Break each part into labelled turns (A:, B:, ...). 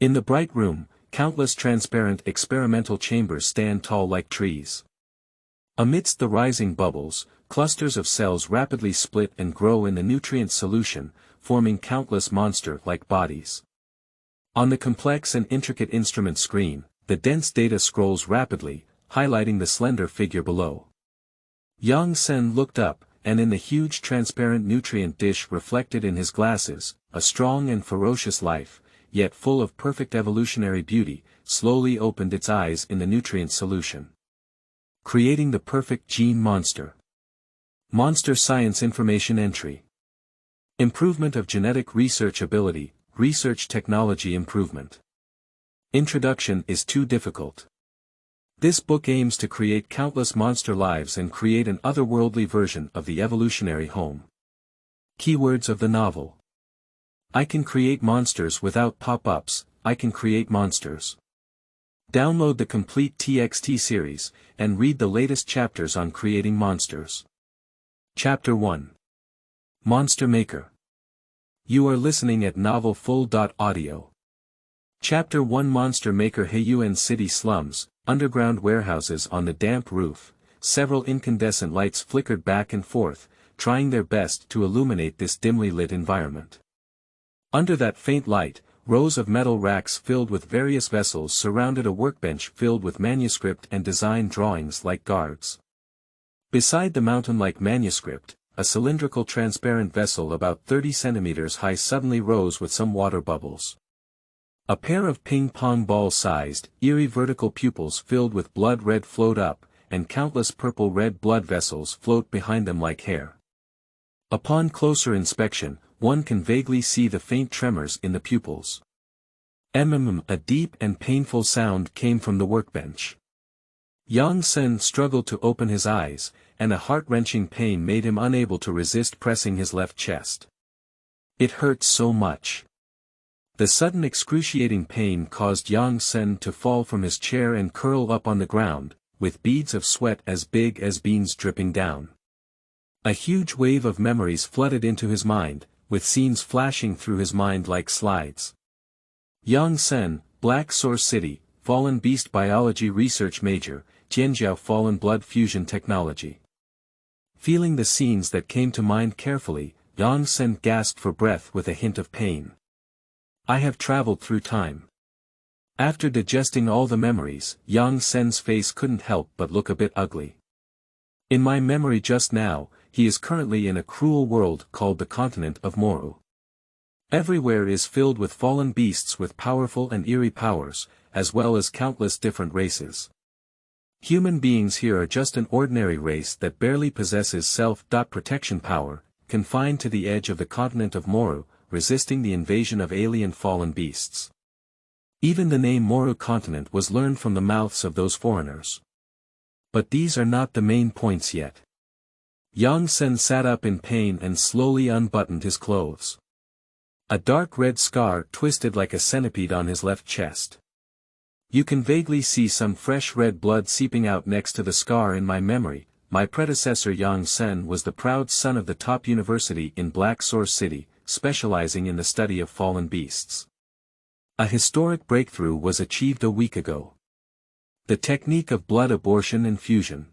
A: In the bright room, countless transparent experimental chambers stand tall like trees. Amidst the rising bubbles, clusters of cells rapidly split and grow in the nutrient solution, forming countless monster-like bodies. On the complex and intricate instrument screen, the dense data scrolls rapidly, highlighting the slender figure below. Yang Sen looked up, and in the huge transparent nutrient dish reflected in his glasses, a strong and ferocious life, yet full of perfect evolutionary beauty, slowly opened its eyes in the nutrient solution. Creating the perfect gene monster. Monster Science Information Entry. Improvement of genetic research ability, research technology improvement. Introduction is too difficult. This book aims to create countless monster lives and create an otherworldly version of the evolutionary home. Keywords of the novel. I can create monsters without pop-ups, I can create monsters. Download the complete TXT series, and read the latest chapters on creating monsters. Chapter 1. Monster Maker. You are listening at novelfull.audio. Chapter 1 Monster Maker. Hegumu city slums, underground warehouses on the damp roof, several incandescent lights flickered back and forth, trying their best to illuminate this dimly lit environment. Under that faint light, rows of metal racks filled with various vessels surrounded a workbench filled with manuscript and design drawings like guards. Beside the mountain-like manuscript, a cylindrical transparent vessel about 30 centimeters high suddenly rose with some water bubbles. A pair of ping-pong ball-sized, eerie vertical pupils filled with blood red float up, and countless purple-red blood vessels float behind them like hair. Upon closer inspection, one can vaguely see the faint tremors in the pupils. A deep and painful sound came from the workbench. Yang Sen struggled to open his eyes, and a heart-wrenching pain made him unable to resist pressing his left chest. It hurt so much. The sudden excruciating pain caused Yang Sen to fall from his chair and curl up on the ground, with beads of sweat as big as beans dripping down. A huge wave of memories flooded into his mind, with scenes flashing through his mind like slides. Yang Sen, Black Source City, Fallen Beast Biology Research Major, Jianjiao Fallen Blood Fusion Technology. Feeling the scenes that came to mind carefully, Yang Sen gasped for breath with a hint of pain. I have traveled through time. After digesting all the memories, Yang Sen's face couldn't help but look a bit ugly. In my memory just now, he is currently in a cruel world called the continent of Moru. Everywhere is filled with fallen beasts with powerful and eerie powers, as well as countless different races. Human beings here are just an ordinary race that barely possesses self-protection power, confined to the edge of the continent of Moru, resisting the invasion of alien fallen beasts. Even the name Moru continent was learned from the mouths of those foreigners. But these are not the main points yet. Yang Sen sat up in pain and slowly unbuttoned his clothes. A dark red scar twisted like a centipede on his left chest. You can vaguely see some fresh red blood seeping out next to the scar in my memory. My predecessor Yang Sen was the proud son of the top university in Black Source City, specializing in the study of fallen beasts. A historic breakthrough was achieved a week ago. The technique of blood abortion and fusion.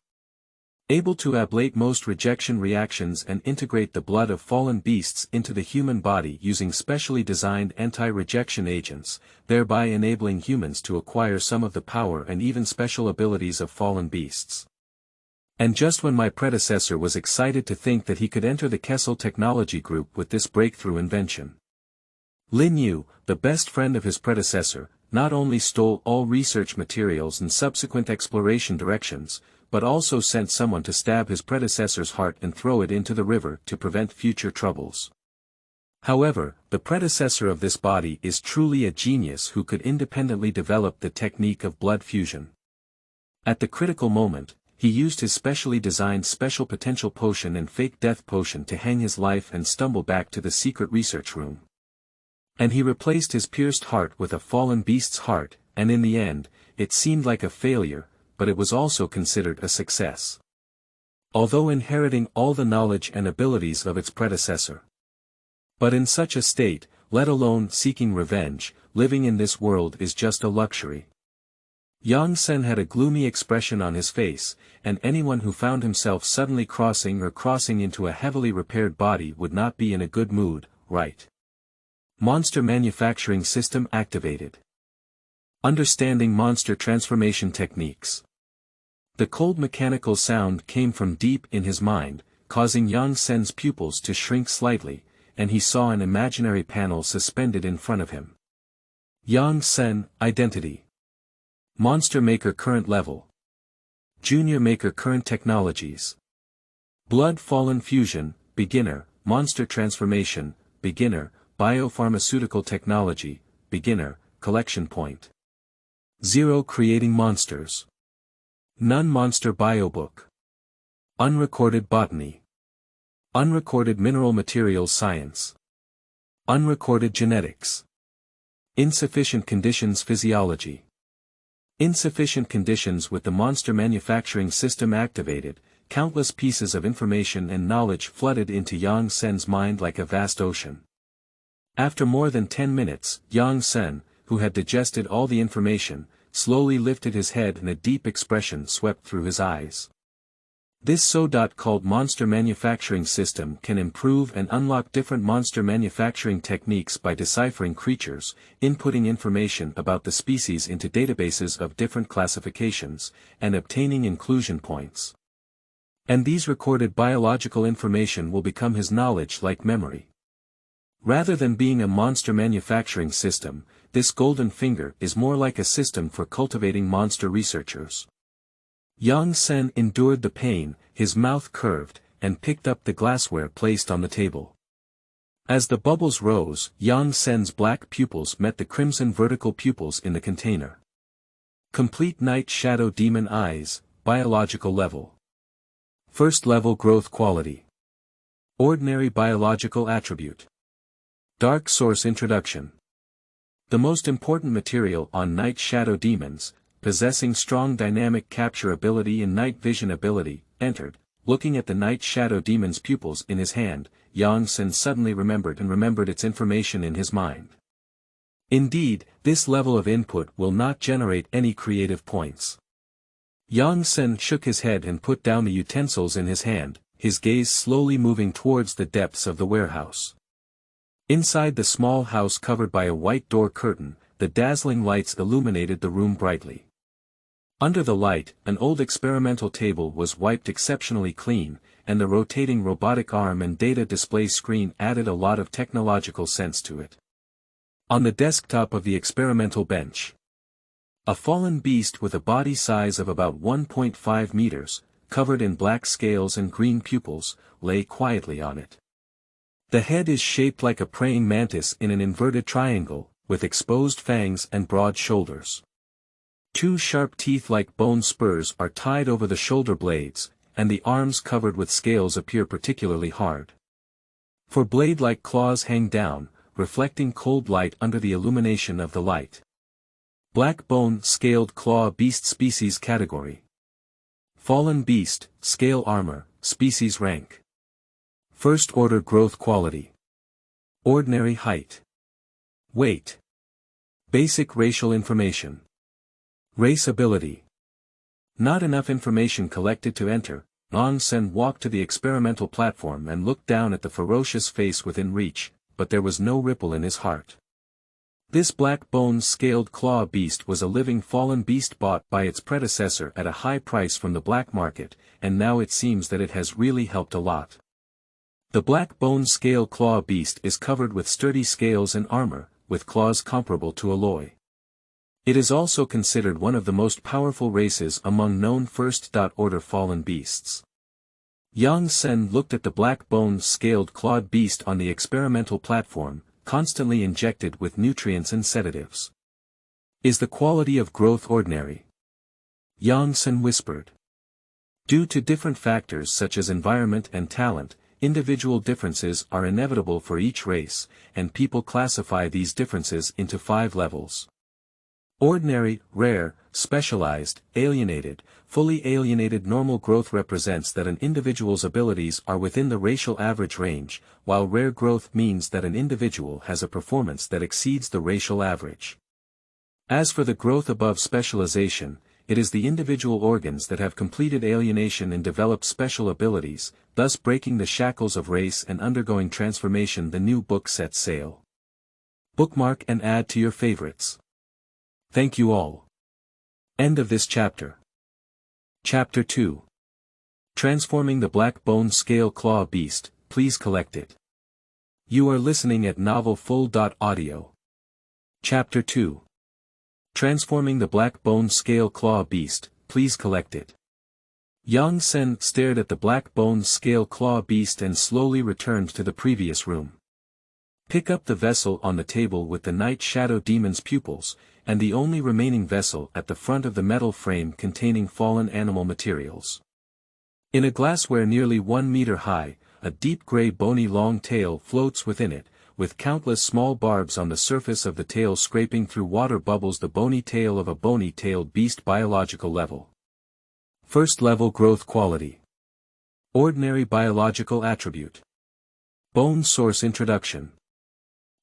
A: Able to ablate most rejection reactions and integrate the blood of fallen beasts into the human body using specially designed anti-rejection agents, thereby enabling humans to acquire some of the power and even special abilities of fallen beasts. And just when my predecessor was excited to think that he could enter the Kessel Technology Group with this breakthrough invention. Lin Yu, the best friend of his predecessor, not only stole all research materials and subsequent exploration directions, but also sent someone to stab his predecessor's heart and throw it into the river to prevent future troubles. However, the predecessor of this body is truly a genius who could independently develop the technique of blood fusion. At the critical moment, he used his specially designed special potential potion and fake death potion to hang his life and stumble back to the secret research room. And he replaced his pierced heart with a fallen beast's heart, and in the end, it seemed like a failure, but it was also considered a success. Although inheriting all the knowledge and abilities of its predecessor. But in such a state, let alone seeking revenge, living in this world is just a luxury. Yang Sen had a gloomy expression on his face, and anyone who found himself suddenly crossing into a heavily repaired body would not be in a good mood, right? Monster manufacturing system activated. Understanding monster transformation techniques. The cold mechanical sound came from deep in his mind, causing Yang Sen's pupils to shrink slightly, and he saw an imaginary panel suspended in front of him. Yang Sen, Identity. Monster Maker Current Level. Junior Maker Current Technologies. Blood Fallen Fusion, Beginner, Monster Transformation, Beginner, Biopharmaceutical Technology, Beginner, Collection Point. 0 Creating Monsters. None Monster Biobook. Unrecorded Botany. Unrecorded Mineral Materials Science. Unrecorded Genetics. Insufficient Conditions Physiology. Insufficient conditions. With the monster manufacturing system activated, countless pieces of information and knowledge flooded into Yang Sen's mind like a vast ocean. After more than 10 minutes, Yang Sen, who had digested all the information, slowly lifted his head and a deep expression swept through his eyes. This so-called monster manufacturing system can improve and unlock different monster manufacturing techniques by deciphering creatures, inputting information about the species into databases of different classifications, and obtaining inclusion points. And these recorded biological information will become his knowledge like memory. Rather than being a monster manufacturing system, this golden finger is more like a system for cultivating monster researchers. Yang Sen endured the pain, his mouth curved, and picked up the glassware placed on the table. As the bubbles rose, Yang Sen's black pupils met the crimson vertical pupils in the container. Complete Night Shadow Demon Eyes, Biological Level. First Level Growth Quality. Ordinary Biological Attribute. Dark Source Introduction. The most important material on Night Shadow Demons, possessing strong dynamic capture ability and night vision ability, entered. Looking at the Night Shadow Demon's pupils in his hand, Yang Sen suddenly remembered its information in his mind. Indeed, this level of input will not generate any creative points. Yang Sen shook his head and put down the utensils in his hand, his gaze slowly moving towards the depths of the warehouse. Inside the small house covered by a white door curtain, the dazzling lights illuminated the room brightly. Under the light, an old experimental table was wiped exceptionally clean, and the rotating robotic arm and data display screen added a lot of technological sense to it. On the desktop of the experimental bench, a fallen beast with a body size of about 1.5 meters, covered in black scales and green pupils, lay quietly on it. The head is shaped like a praying mantis in an inverted triangle, with exposed fangs and broad shoulders. 2 sharp teeth-like bone spurs are tied over the shoulder blades, and the arms covered with scales appear particularly hard. 4 blade-like claws hang down, reflecting cold light under the illumination of the light. Black bone scaled claw beast species category. Fallen beast, scale armor, species rank. First order growth quality. Ordinary height. Weight. Basic racial information. Race ability. Not enough information collected to enter. Yang Sen walked to the experimental platform and looked down at the ferocious face within reach, but there was no ripple in his heart. This black bone scaled claw beast was a living fallen beast bought by its predecessor at a high price from the black market, and now it seems that it has really helped a lot. The black bone scale claw beast is covered with sturdy scales and armor, with claws comparable to alloy. It is also considered one of the most powerful races among known first-order fallen beasts. Yang Sen looked at the black bone scaled clawed beast on the experimental platform, constantly injected with nutrients and sedatives. Is the quality of growth ordinary? Yang Sen whispered. Due to different factors such as environment and talent, individual differences are inevitable for each race, and people classify these differences into 5 levels. Ordinary, rare, specialized, alienated, fully alienated. Normal growth represents that an individual's abilities are within the racial average range, while rare growth means that an individual has a performance that exceeds the racial average. As for the growth above specialization, it is the individual organs that have completed alienation and developed special abilities, thus breaking the shackles of race and undergoing transformation. The new book sets sail. Bookmark and add to your favorites. Thank you all. End of this chapter. Chapter 2. Transforming the Black Bone Scale Claw Beast, please collect it. You are listening at novelfull.audio. Chapter 2. Transforming the Black Bone Scale Claw Beast, please collect it. Yang Sen stared at the Black Bone Scale Claw Beast and slowly returned to the previous room. Pick up the vessel on the table with the Night Shadow Demon's pupils, and the only remaining vessel at the front of the metal frame containing fallen animal materials. In a glassware nearly 1 meter high, a deep gray bony long tail floats within it, with countless small barbs on the surface of the tail scraping through water bubbles. The bony tail of a bony-tailed beast. Biological level. First level growth quality. Ordinary biological attribute. Bone source. Introduction.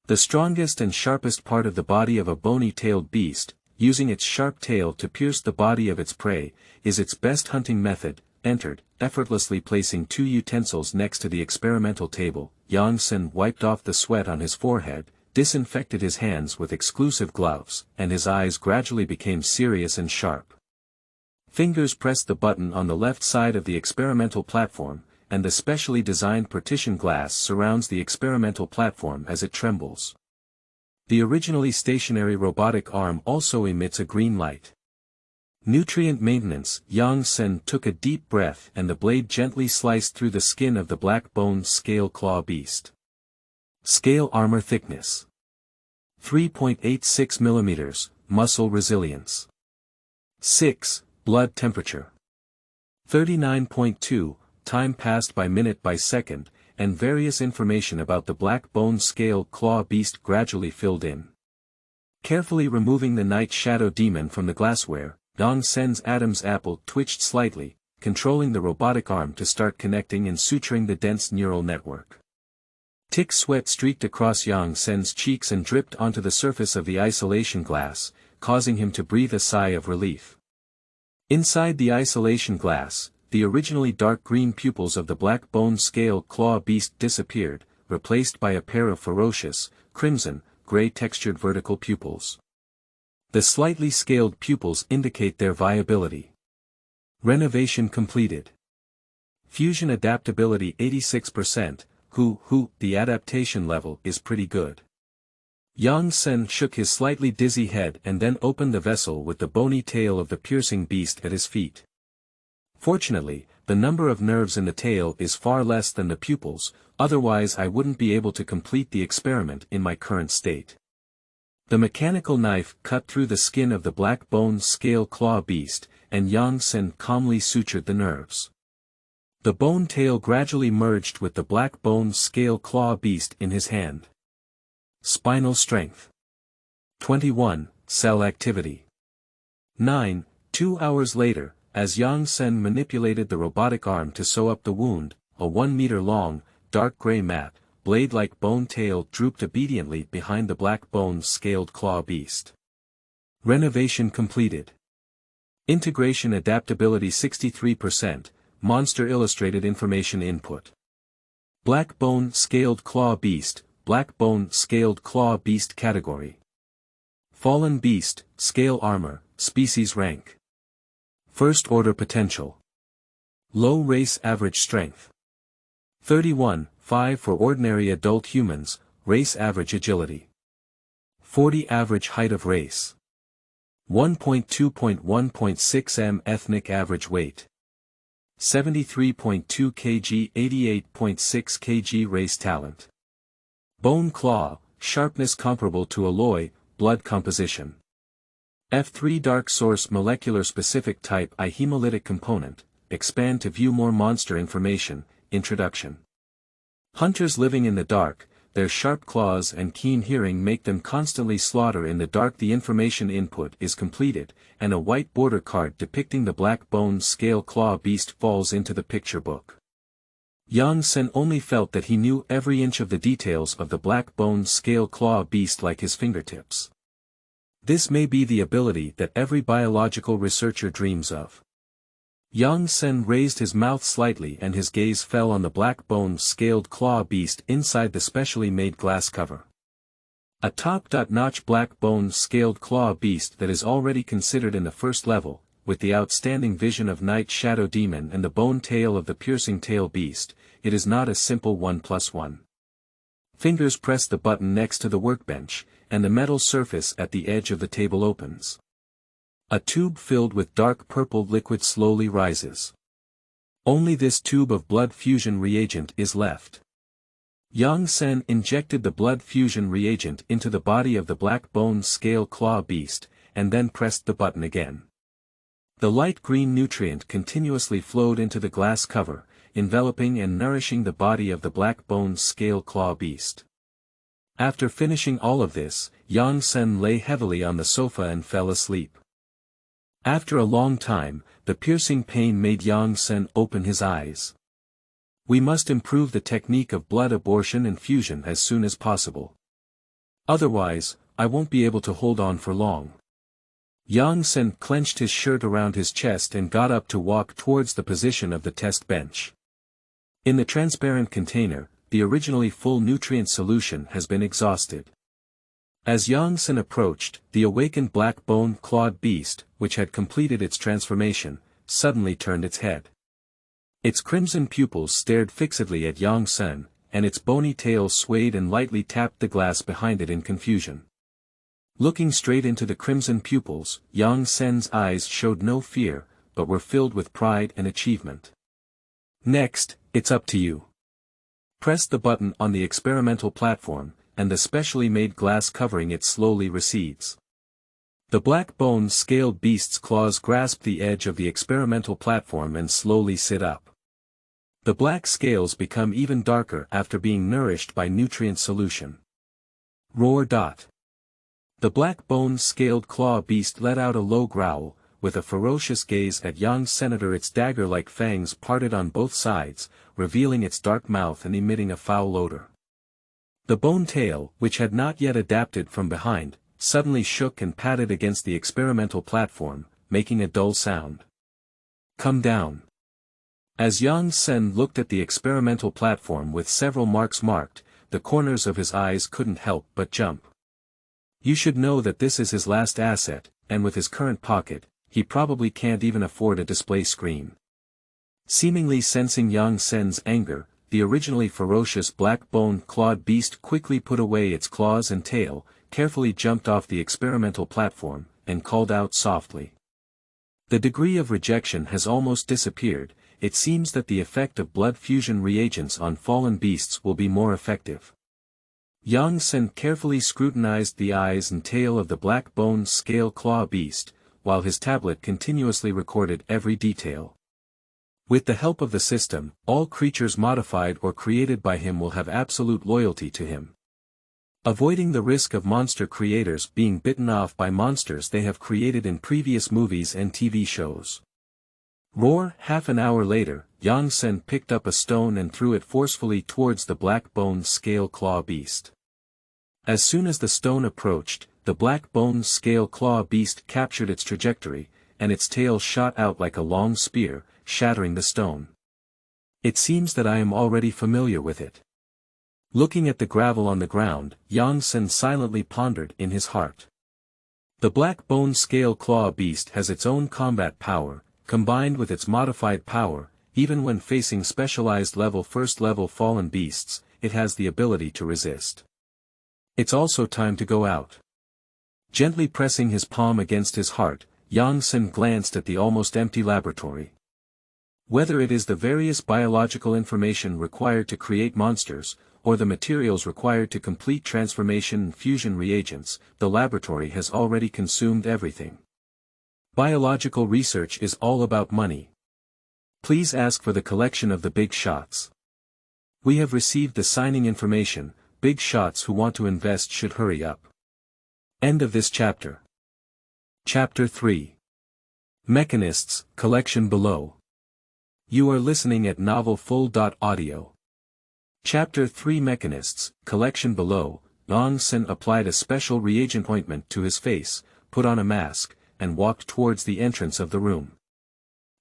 A: The strongest and sharpest part of the body of a bony-tailed beast, using its sharp tail to pierce the body of its prey, is its best hunting method. Entered, effortlessly placing 2 utensils next to the experimental table. Yang Sen wiped off the sweat on his forehead, disinfected his hands with exclusive gloves, and his eyes gradually became serious and sharp. Fingers pressed the button on the left side of the experimental platform, and the specially designed partition glass surrounds the experimental platform as it trembles. The originally stationary robotic arm also emits a green light. Nutrient maintenance. Yang Sen took a deep breath and the blade gently sliced through the skin of the Black Bone Scale Claw Beast. Scale armor thickness. 3.86 mm, muscle resilience. 6, blood temperature. 39.2, time passed by minute by second, and various information about the Black Bone Scale Claw Beast gradually filled in. Carefully removing the Night Shadow Demon from the glassware, Yang Sen's Adam's apple twitched slightly, controlling the robotic arm to start connecting and suturing the dense neural network. Thick sweat streaked across Yang Sen's cheeks and dripped onto the surface of the isolation glass, causing him to breathe a sigh of relief. Inside the isolation glass, the originally dark green pupils of the Black Bone Scale Claw Beast disappeared, replaced by a pair of ferocious, crimson, gray textured vertical pupils. The slightly scaled pupils indicate their viability. Renovation completed. Fusion adaptability 86%, the adaptation level is pretty good. Yang Sen shook his slightly dizzy head and then opened the vessel with the bony tail of the piercing beast at his feet. Fortunately, the number of nerves in the tail is far less than the pupils, otherwise I wouldn't be able to complete the experiment in my current state. The mechanical knife cut through the skin of the Black Bone Scale Claw Beast, and Yang Sen calmly sutured the nerves. The bone tail gradually merged with the Black Bone Scale Claw Beast in his hand. Spinal strength. 21, cell activity. 9, 2 hours later, as Yang Sen manipulated the robotic arm to sew up the wound, a 1 meter long, dark gray mat, blade-like bone tail drooped obediently behind the Black Bone Scaled Claw Beast. Renovation completed. Integration adaptability 63%, monster illustrated information input. Black Bone Scaled Claw Beast, Black Bone Scaled Claw Beast category. Fallen Beast, Scale Armor, Species Rank. First Order Potential. Low Race Average Strength. 31, 5 for ordinary adult humans, race average agility. 40 average height of race. 1.2.1.6 m ethnic average weight. 73.2 kg 88.6 kg race talent. Bone claw, sharpness comparable to alloy, blood composition. F3 dark source molecular specific type I hemolytic component, expand to view more monster information, introduction. Hunters living in the dark, their sharp claws and keen hearing make them constantly slaughter in the dark. The information input is completed, and a white border card depicting the black bone scale claw beast falls into the picture book. Yang Sen only felt that he knew every inch of the details of the black bone scale claw beast like his fingertips. This may be the ability that every biological researcher dreams of. Yang Sen raised his mouth slightly and his gaze fell on the black bone scaled claw beast inside the specially made glass cover. A top-notch black bone scaled claw beast that is already considered in the first level, with the outstanding vision of Night Shadow Demon and the bone tail of the piercing tail beast, it is not a simple 1+1. Fingers press the button next to the workbench, and the metal surface at the edge of the table opens. A tube filled with dark purple liquid slowly rises. Only this tube of blood fusion reagent is left. Yang Sen injected the blood fusion reagent into the body of the black bone scale claw beast, and then pressed the button again. The light green nutrient continuously flowed into the glass cover, enveloping and nourishing the body of the black bone scale claw beast. After finishing all of this, Yang Sen lay heavily on the sofa and fell asleep. After a long time, the piercing pain made Yang Sen open his eyes. We must improve the technique of blood abortion and fusion as soon as possible. Otherwise, I won't be able to hold on for long. Yang Sen clenched his shirt around his chest and got up to walk towards the position of the test bench. In the transparent container, the originally full nutrient solution has been exhausted. As Yang Sen approached, the awakened black bone clawed beast, which had completed its transformation, suddenly turned its head. Its crimson pupils stared fixedly at Yang Sen, and its bony tail swayed and lightly tapped the glass behind it in confusion. Looking straight into the crimson pupils, Yang Sen's eyes showed no fear, but were filled with pride and achievement. Next, it's up to you. Press the button on the experimental platform, and the specially made glass covering it slowly recedes. The black bone scaled beast's claws grasp the edge of the experimental platform and slowly sit up. The black scales become even darker after being nourished by nutrient solution. Roar. The black bone scaled claw beast let out a low growl, with a ferocious gaze at young Senator. Its dagger-like fangs parted on both sides, revealing its dark mouth and emitting a foul odor. The bone tail, which had not yet adapted from behind, suddenly shook and patted against the experimental platform, making a dull sound. Come down. As Yang Sen looked at the experimental platform with several marks marked, the corners of his eyes couldn't help but jump. You should know that this is his last asset, and with his current pocket, he probably can't even afford a display screen. Seemingly sensing Yang Sen's anger, the originally ferocious black-bone clawed beast quickly put away its claws and tail, carefully jumped off the experimental platform, and called out softly. The degree of rejection has almost disappeared. It seems that the effect of blood fusion reagents on fallen beasts will be more effective. Yang Sen carefully scrutinized the eyes and tail of the black-bone scale claw beast, while his tablet continuously recorded every detail. With the help of the system, all creatures modified or created by him will have absolute loyalty to him. Avoiding the risk of monster creators being bitten off by monsters they have created in previous movies and TV shows. Roar. Half an hour later, Yang Sen picked up a stone and threw it forcefully towards the black-bone scale claw beast. As soon as the stone approached, the black-bone scale claw beast captured its trajectory, and its tail shot out like a long spear, shattering the stone. It seems that I am already familiar with it. Looking at the gravel on the ground, Yang Sen silently pondered in his heart. The black-bone scale claw beast has its own combat power, combined with its modified power. Even when facing specialized first-level fallen beasts, it has the ability to resist. It's also time to go out. Gently pressing his palm against his heart, Yang Sen glanced at the almost empty laboratory. Whether it is the various biological information required to create monsters, or the materials required to complete transformation and fusion reagents, the laboratory has already consumed everything. Biological research is all about money. Please ask for the collection of the big shots. We have received the signing information, big shots who want to invest should hurry up. End of this chapter. Chapter 3. Mechanists, collection below. You are listening at novelfull.audio. Chapter 3 Mechanists, collection below. Yang Sen applied a special reagent ointment to his face, put on a mask, and walked towards the entrance of the room.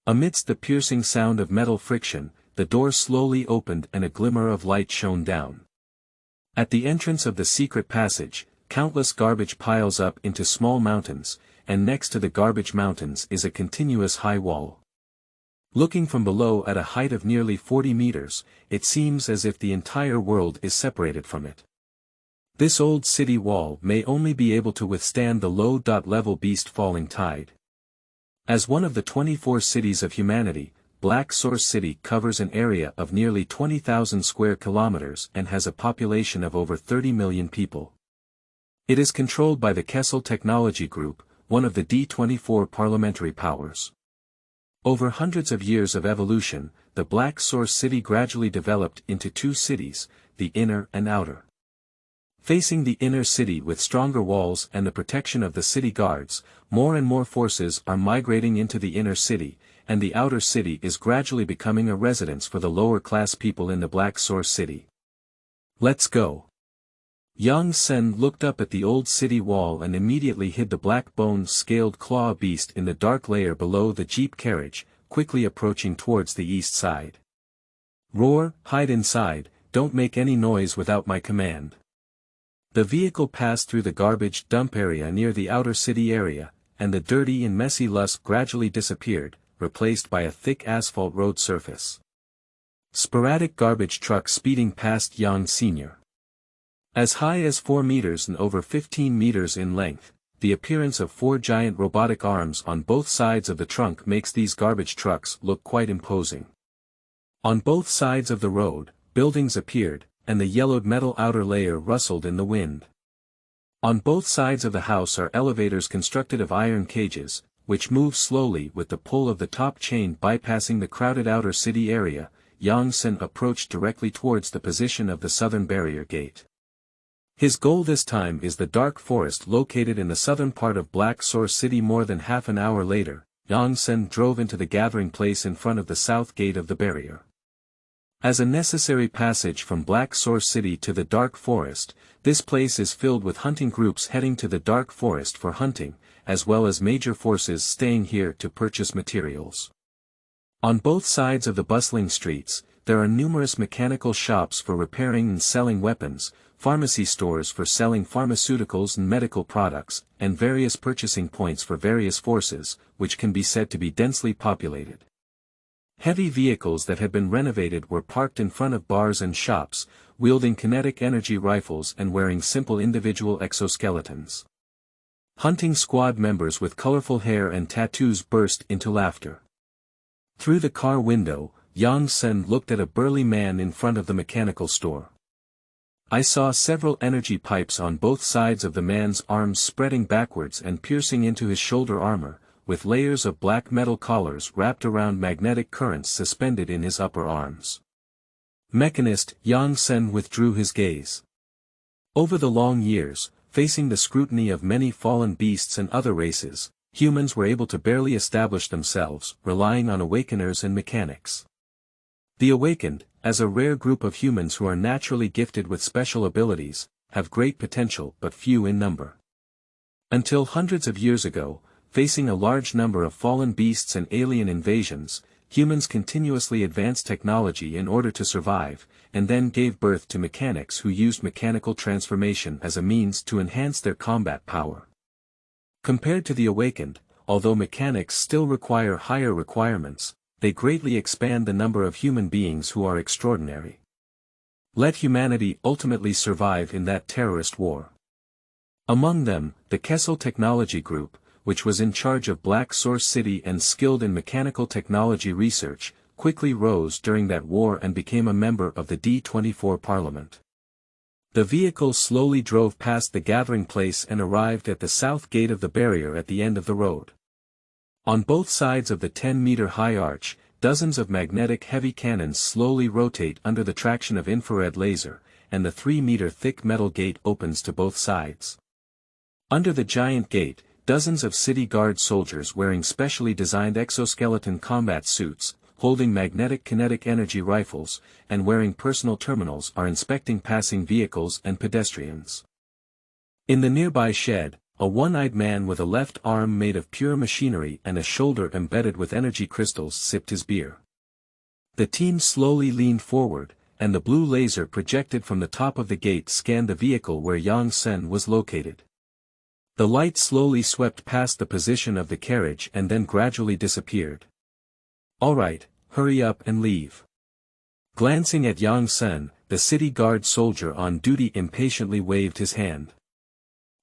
A: Amidst the piercing sound of metal friction, the door slowly opened and a glimmer of light shone down. At the entrance of the secret passage, countless garbage piles up into small mountains, and next to the garbage mountains is a continuous high wall. Looking from below at a height of nearly 40 meters, it seems as if the entire world is separated from it. This old city wall may only be able to withstand the low-level beast falling tide. As one of the 24 cities of humanity, Black Source City covers an area of nearly 20,000 square kilometers and has a population of over 30 million people. It is controlled by the Biotechnology Group, one of the D24 parliamentary powers. Over hundreds of years of evolution, the Black Source City gradually developed into two cities, the inner and outer. Facing the inner city with stronger walls and the protection of the city guards, more and more forces are migrating into the inner city, and the outer city is gradually becoming a residence for the lower-class people in the Black Source City. Let's go. Yang Sen looked up at the old city wall and immediately hid the black-boned scaled claw beast in the dark layer below the jeep carriage, quickly approaching towards the east side. Roar, hide inside, don't make any noise without my command. The vehicle passed through the garbage dump area near the outer city area, and the dirty and messy lusk gradually disappeared, replaced by a thick asphalt road surface. Sporadic garbage trucks speeding past Yang Sr. As high as 4 meters and over 15 meters in length, the appearance of 4 giant robotic arms on both sides of the trunk makes these garbage trucks look quite imposing. On both sides of the road, buildings appeared, and the yellowed metal outer layer rustled in the wind. On both sides of the house are elevators constructed of iron cages, which move slowly with the pull of the top chain bypassing the crowded outer city area. Yang Sen approached directly towards the position of the southern barrier gate. His goal this time is the dark forest located in the southern part of Black Source City. More than half an hour later, Yang Sen drove into the gathering place in front of the south gate of the barrier. As a necessary passage from Black Source City to the Dark Forest, this place is filled with hunting groups heading to the Dark Forest for hunting, as well as major forces staying here to purchase materials. On both sides of the bustling streets, there are numerous mechanical shops for repairing and selling weapons, pharmacy stores for selling pharmaceuticals and medical products, and various purchasing points for various forces, which can be said to be densely populated. Heavy vehicles that had been renovated were parked in front of bars and shops, wielding kinetic energy rifles and wearing simple individual exoskeletons. Hunting squad members with colorful hair and tattoos burst into laughter. Through the car window, Yang Sen looked at a burly man in front of the mechanical store. I saw several energy pipes on both sides of the man's arms spreading backwards and piercing into his shoulder armor, with layers of black metal collars wrapped around magnetic currents suspended in his upper arms. Mechanist Yang Sen withdrew his gaze. Over the long years, facing the scrutiny of many fallen beasts and other races, humans were able to barely establish themselves, relying on awakeners and mechanics. The awakened, as a rare group of humans who are naturally gifted with special abilities, have great potential but few in number. Until hundreds of years ago, facing a large number of fallen beasts and alien invasions, humans continuously advanced technology in order to survive, and then gave birth to mechanics who used mechanical transformation as a means to enhance their combat power. Compared to the awakened, although mechanics still require higher requirements, they greatly expand the number of human beings who are extraordinary. Let humanity ultimately survive in that terrorist war. Among them, the Biotechnology Group, which was in charge of Black Source City and skilled in mechanical technology research, quickly rose during that war and became a member of the D24 Parliament. The vehicle slowly drove past the gathering place and arrived at the south gate of the barrier at the end of the road. On both sides of the 10-meter-high arch, dozens of magnetic heavy cannons slowly rotate under the traction of infrared laser, and the 3-meter-thick metal gate opens to both sides. Under the giant gate, dozens of city guard soldiers wearing specially designed exoskeleton combat suits, holding magnetic kinetic energy rifles, and wearing personal terminals are inspecting passing vehicles and pedestrians. In the nearby shed, a one-eyed man with a left arm made of pure machinery and a shoulder embedded with energy crystals sipped his beer. The team slowly leaned forward, and the blue laser projected from the top of the gate scanned the vehicle where Yang Sen was located. The light slowly swept past the position of the carriage and then gradually disappeared. "All right, hurry up and leave." Glancing at Yang Sen, the city guard soldier on duty impatiently waved his hand.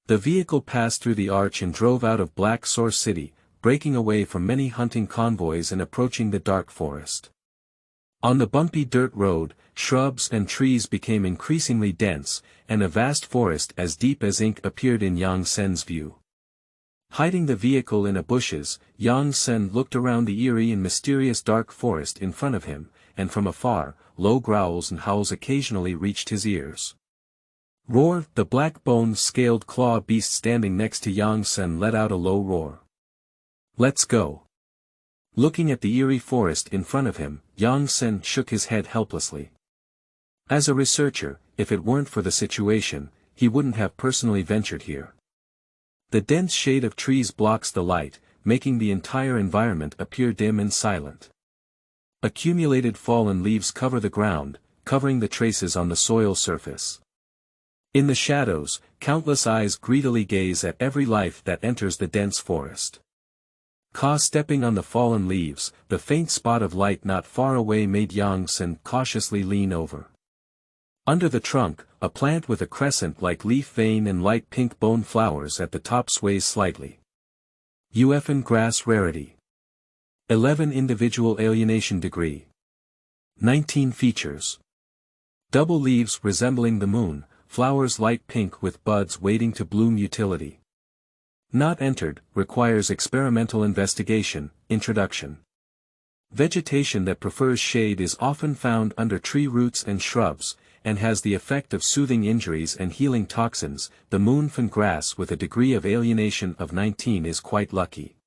A: The vehicle passed through the arch and drove out of Black Source City, breaking away from many hunting convoys and approaching the dark forest. On the bumpy dirt road, shrubs and trees became increasingly dense, and a vast forest as deep as ink appeared in Yang Sen's view. Hiding the vehicle in bushes, Yang Sen looked around the eerie and mysterious dark forest in front of him, and from afar, low growls and howls occasionally reached his ears. Roar! The black-boned scaled claw beast standing next to Yang Sen let out a low roar. "Let's go." Looking at the eerie forest in front of him, Yang Sen shook his head helplessly. As a researcher, if it weren't for the situation, he wouldn't have personally ventured here. The dense shade of trees blocks the light, making the entire environment appear dim and silent. Accumulated fallen leaves cover the ground, covering the traces on the soil surface. In the shadows, countless eyes greedily gaze at every life that enters the dense forest. Stepping on the fallen leaves, the faint spot of light not far away made Yang Sen cautiously lean over. Under the trunk, a plant with a crescent-like leaf vein and light pink bone flowers at the top sways slightly. UFN grass rarity. 11 individual alienation degree. 19 features. Double leaves resembling the moon, flowers light pink with buds waiting to bloom. Utility not entered, requires experimental investigation. Introduction. Vegetation that prefers shade is often found under tree roots and shrubs, and has the effect of soothing injuries and healing toxins. The moonfen grass with a degree of alienation of 19 is quite lucky.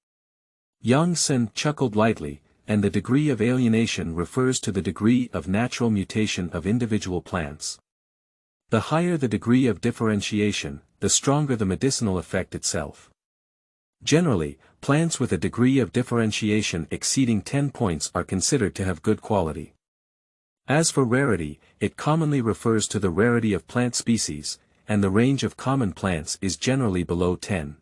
A: Yang Sen chuckled lightly, and the degree of alienation refers to the degree of natural mutation of individual plants. The higher the degree of differentiation, the stronger the medicinal effect itself. Generally, plants with a degree of differentiation exceeding 10 points are considered to have good quality. As for rarity, it commonly refers to the rarity of plant species, and the range of common plants is generally below 10.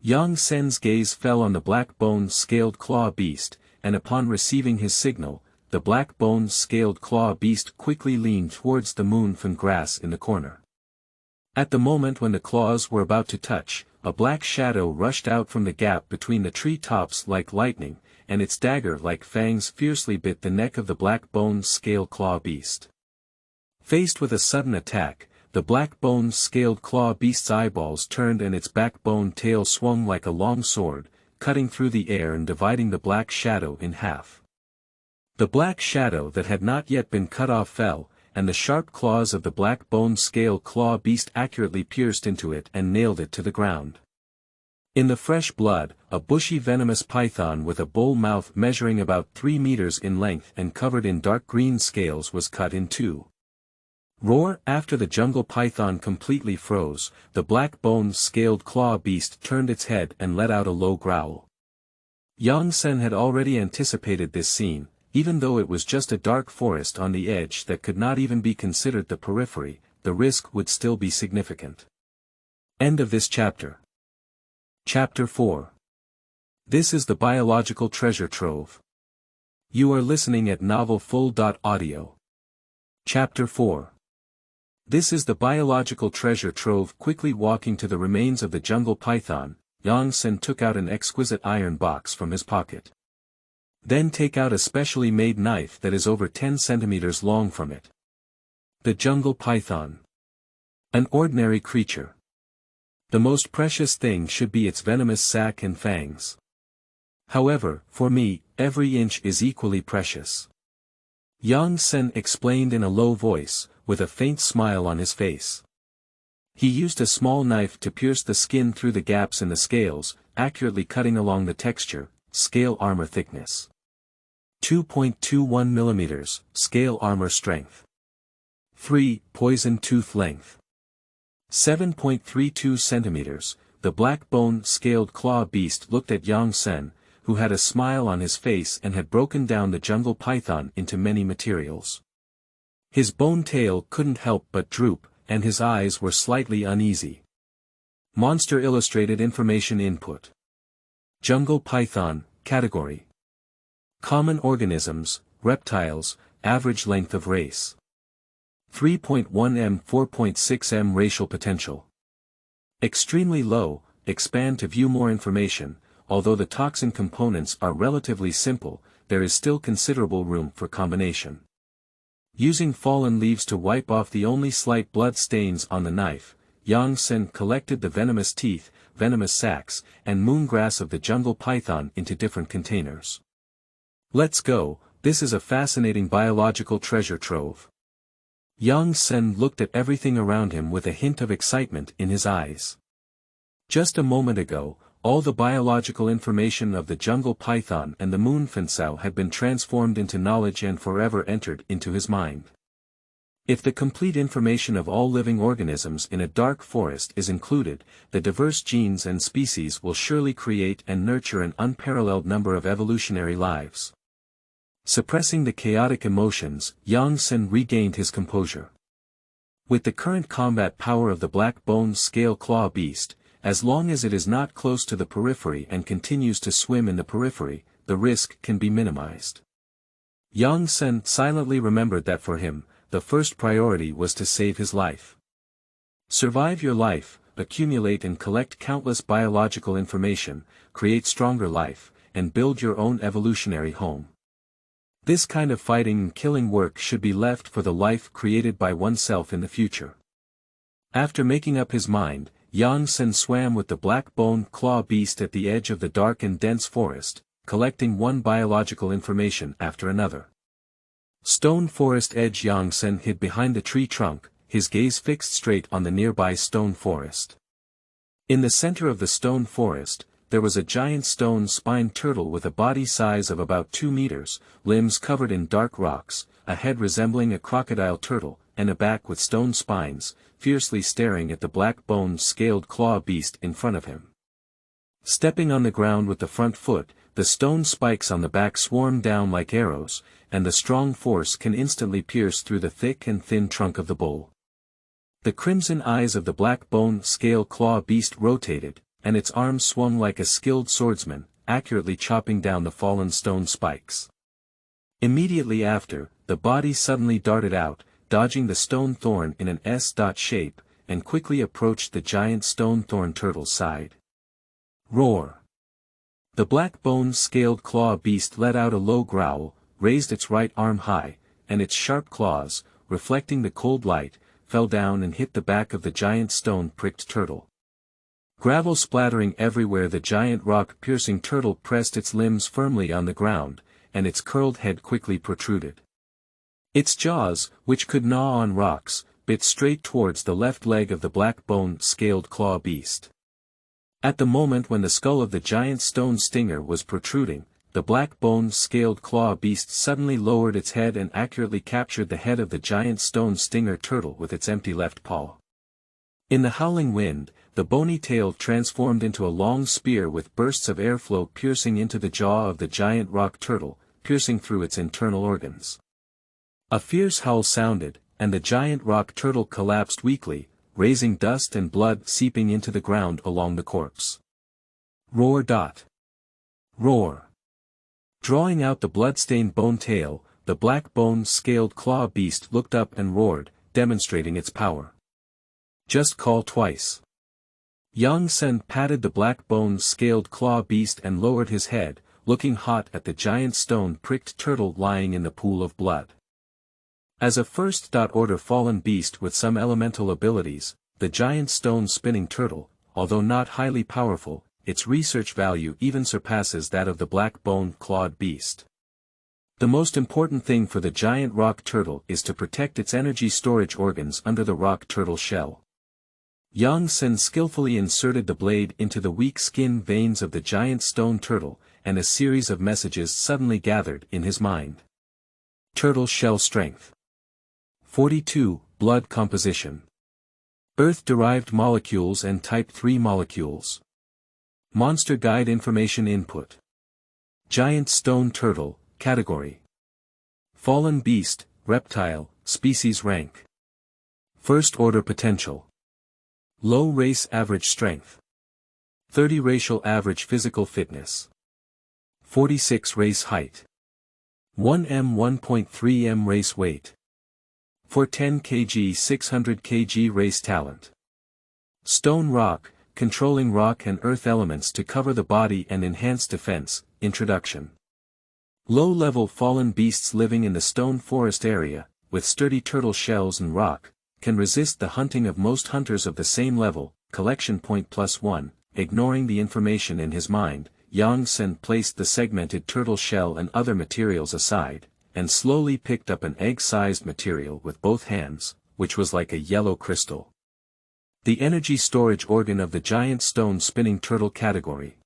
A: Yang Sen's gaze fell on the black-boned scaled claw beast, and upon receiving his signal, the black-boned scaled claw beast quickly leaned towards the moonfen grass in the corner. At the moment when the claws were about to touch, a black shadow rushed out from the gap between the tree tops like lightning, and its dagger-like fangs fiercely bit the neck of the black-boned scaled claw beast. Faced with a sudden attack, the black-boned scaled claw beast's eyeballs turned and its backbone tail swung like a long sword, cutting through the air and dividing the black shadow in half. The black shadow that had not yet been cut off fell, and the sharp claws of the black-boned scaled claw beast accurately pierced into it and nailed it to the ground. In the fresh blood, a bushy venomous python with a bull mouth measuring about 3 meters in length and covered in dark green scales was cut in two. Roar! After the jungle python completely froze, the black-boned scaled claw beast turned its head and let out a low growl. Yang Sen had already anticipated this scene. Even though it was just a dark forest on the edge that could not even be considered the periphery, the risk would still be significant. End of this chapter. Chapter 4. This is the biological treasure trove. You are listening at novelfull.audio. Chapter 4. This is the biological treasure trove. Quickly walking to the remains of the jungle python, Yang Sen took out an exquisite iron box from his pocket. Then take out a specially made knife that is over 10 centimeters long from it. The jungle python. An ordinary creature. The most precious thing should be its venomous sac and fangs. However, for me, every inch is equally precious. Yang Sen explained in a low voice, with a faint smile on his face. He used a small knife to pierce the skin through the gaps in the scales, accurately cutting along the texture, scale armor thickness. 2.21 mm, scale armor strength. 3. Poison tooth length. 7.32 cm. The black bone scaled claw beast looked at Yang Sen, who had a smile on his face and had broken down the jungle python into many materials. His bone tail couldn't help but droop, and his eyes were slightly uneasy. Monster illustrated information input. Jungle python, category. Common organisms, reptiles, average length of race. 3.1 m 4.6 m racial potential. Extremely low, expand to view more information. Although the toxin components are relatively simple, there is still considerable room for combination. Using fallen leaves to wipe off the only slight blood stains on the knife, Yang Sen collected the venomous teeth, venomous sacs, and moongrass of the jungle python into different containers. Let's go, this is a fascinating biological treasure trove. Yang Sen looked at everything around him with a hint of excitement in his eyes. Just a moment ago, all the biological information of the jungle python and the moon finsao had been transformed into knowledge and forever entered into his mind. If the complete information of all living organisms in a dark forest is included, the diverse genes and species will surely create and nurture an unparalleled number of evolutionary lives. Suppressing the chaotic emotions, Yang Sen regained his composure. With the current combat power of the black bone scale claw beast, as long as it is not close to the periphery and continues to swim in the periphery, the risk can be minimized. Yang Sen silently remembered that for him, the first priority was to save his life. Survive your life, accumulate and collect countless biological information, create stronger life, and build your own evolutionary home. This kind of fighting and killing work should be left for the life created by oneself in the future. After making up his mind, Yang Sen swam with the black bone claw beast at the edge of the dark and dense forest, collecting one biological information after another. Stone forest edge. Yang Sen hid behind the tree trunk, his gaze fixed straight on the nearby stone forest. In the center of the stone forest, there was a giant stone-spined turtle with a body size of about 2 meters, limbs covered in dark rocks, a head resembling a crocodile turtle, and a back with stone spines, fiercely staring at the black bone scaled claw beast in front of him. Stepping on the ground with the front foot, the stone spikes on the back swarm down like arrows, and the strong force can instantly pierce through the thick and thin trunk of the bull. The crimson eyes of the black bone scale claw beast rotated, and its arms swung like a skilled swordsman, accurately chopping down the fallen stone spikes. Immediately after, the body suddenly darted out, dodging the stone thorn in an S-dot shape, and quickly approached the giant stone thorn turtle's side. Roar! The black bone scaled claw beast let out a low growl, raised its right arm high, and its sharp claws, reflecting the cold light, fell down and hit the back of the giant stone-pricked turtle. Gravel splattering everywhere, the giant rock-piercing turtle pressed its limbs firmly on the ground, and its curled head quickly protruded. Its jaws, which could gnaw on rocks, bit straight towards the left leg of the black bone scaled claw beast. At the moment when the skull of the giant stone stinger was protruding, the black bone scaled claw beast suddenly lowered its head and accurately captured the head of the giant stone stinger turtle with its empty left paw. In the howling wind, the bony tail transformed into a long spear with bursts of airflow piercing into the jaw of the giant rock turtle, piercing through its internal organs. A fierce howl sounded, and the giant rock turtle collapsed weakly, raising dust and blood seeping into the ground along the corpse. Roar! Roar! Drawing out the blood-stained bone tail, the black bone scaled claw beast looked up and roared, demonstrating its power. Just call twice. Yang Sen patted the black bone scaled claw beast and lowered his head, looking hot at the giant stone-pricked turtle lying in the pool of blood. As a first-order fallen beast with some elemental abilities, the giant stone-spinning turtle, although not highly powerful, its research value even surpasses that of the black bone clawed beast. The most important thing for the giant rock turtle is to protect its energy storage organs under the rock turtle shell. Yang Sen skillfully inserted the blade into the weak skin veins of the giant stone turtle, and a series of messages suddenly gathered in his mind. Turtle shell strength. 42, blood composition. Earth-derived molecules and type 3 molecules. Monster guide information input. Giant stone turtle, category. Fallen beast, reptile, species rank. First order potential. Low race average strength. 30 racial average physical fitness. 46 race height. 1m 1.3 m race weight. For 10 kg 600 kg race talent. Stone rock, controlling rock and earth elements to cover the body and enhance defense. Introduction. Low-level fallen beasts living in the stone forest area, with sturdy turtle shells and rock, can resist the hunting of most hunters of the same level. Collection point +1. Ignoring the information in his mind, Yang Sen placed the segmented turtle shell and other materials aside, and slowly picked up an egg-sized material with both hands, which was like a yellow crystal. The energy storage organ of the giant stone spinning turtle category.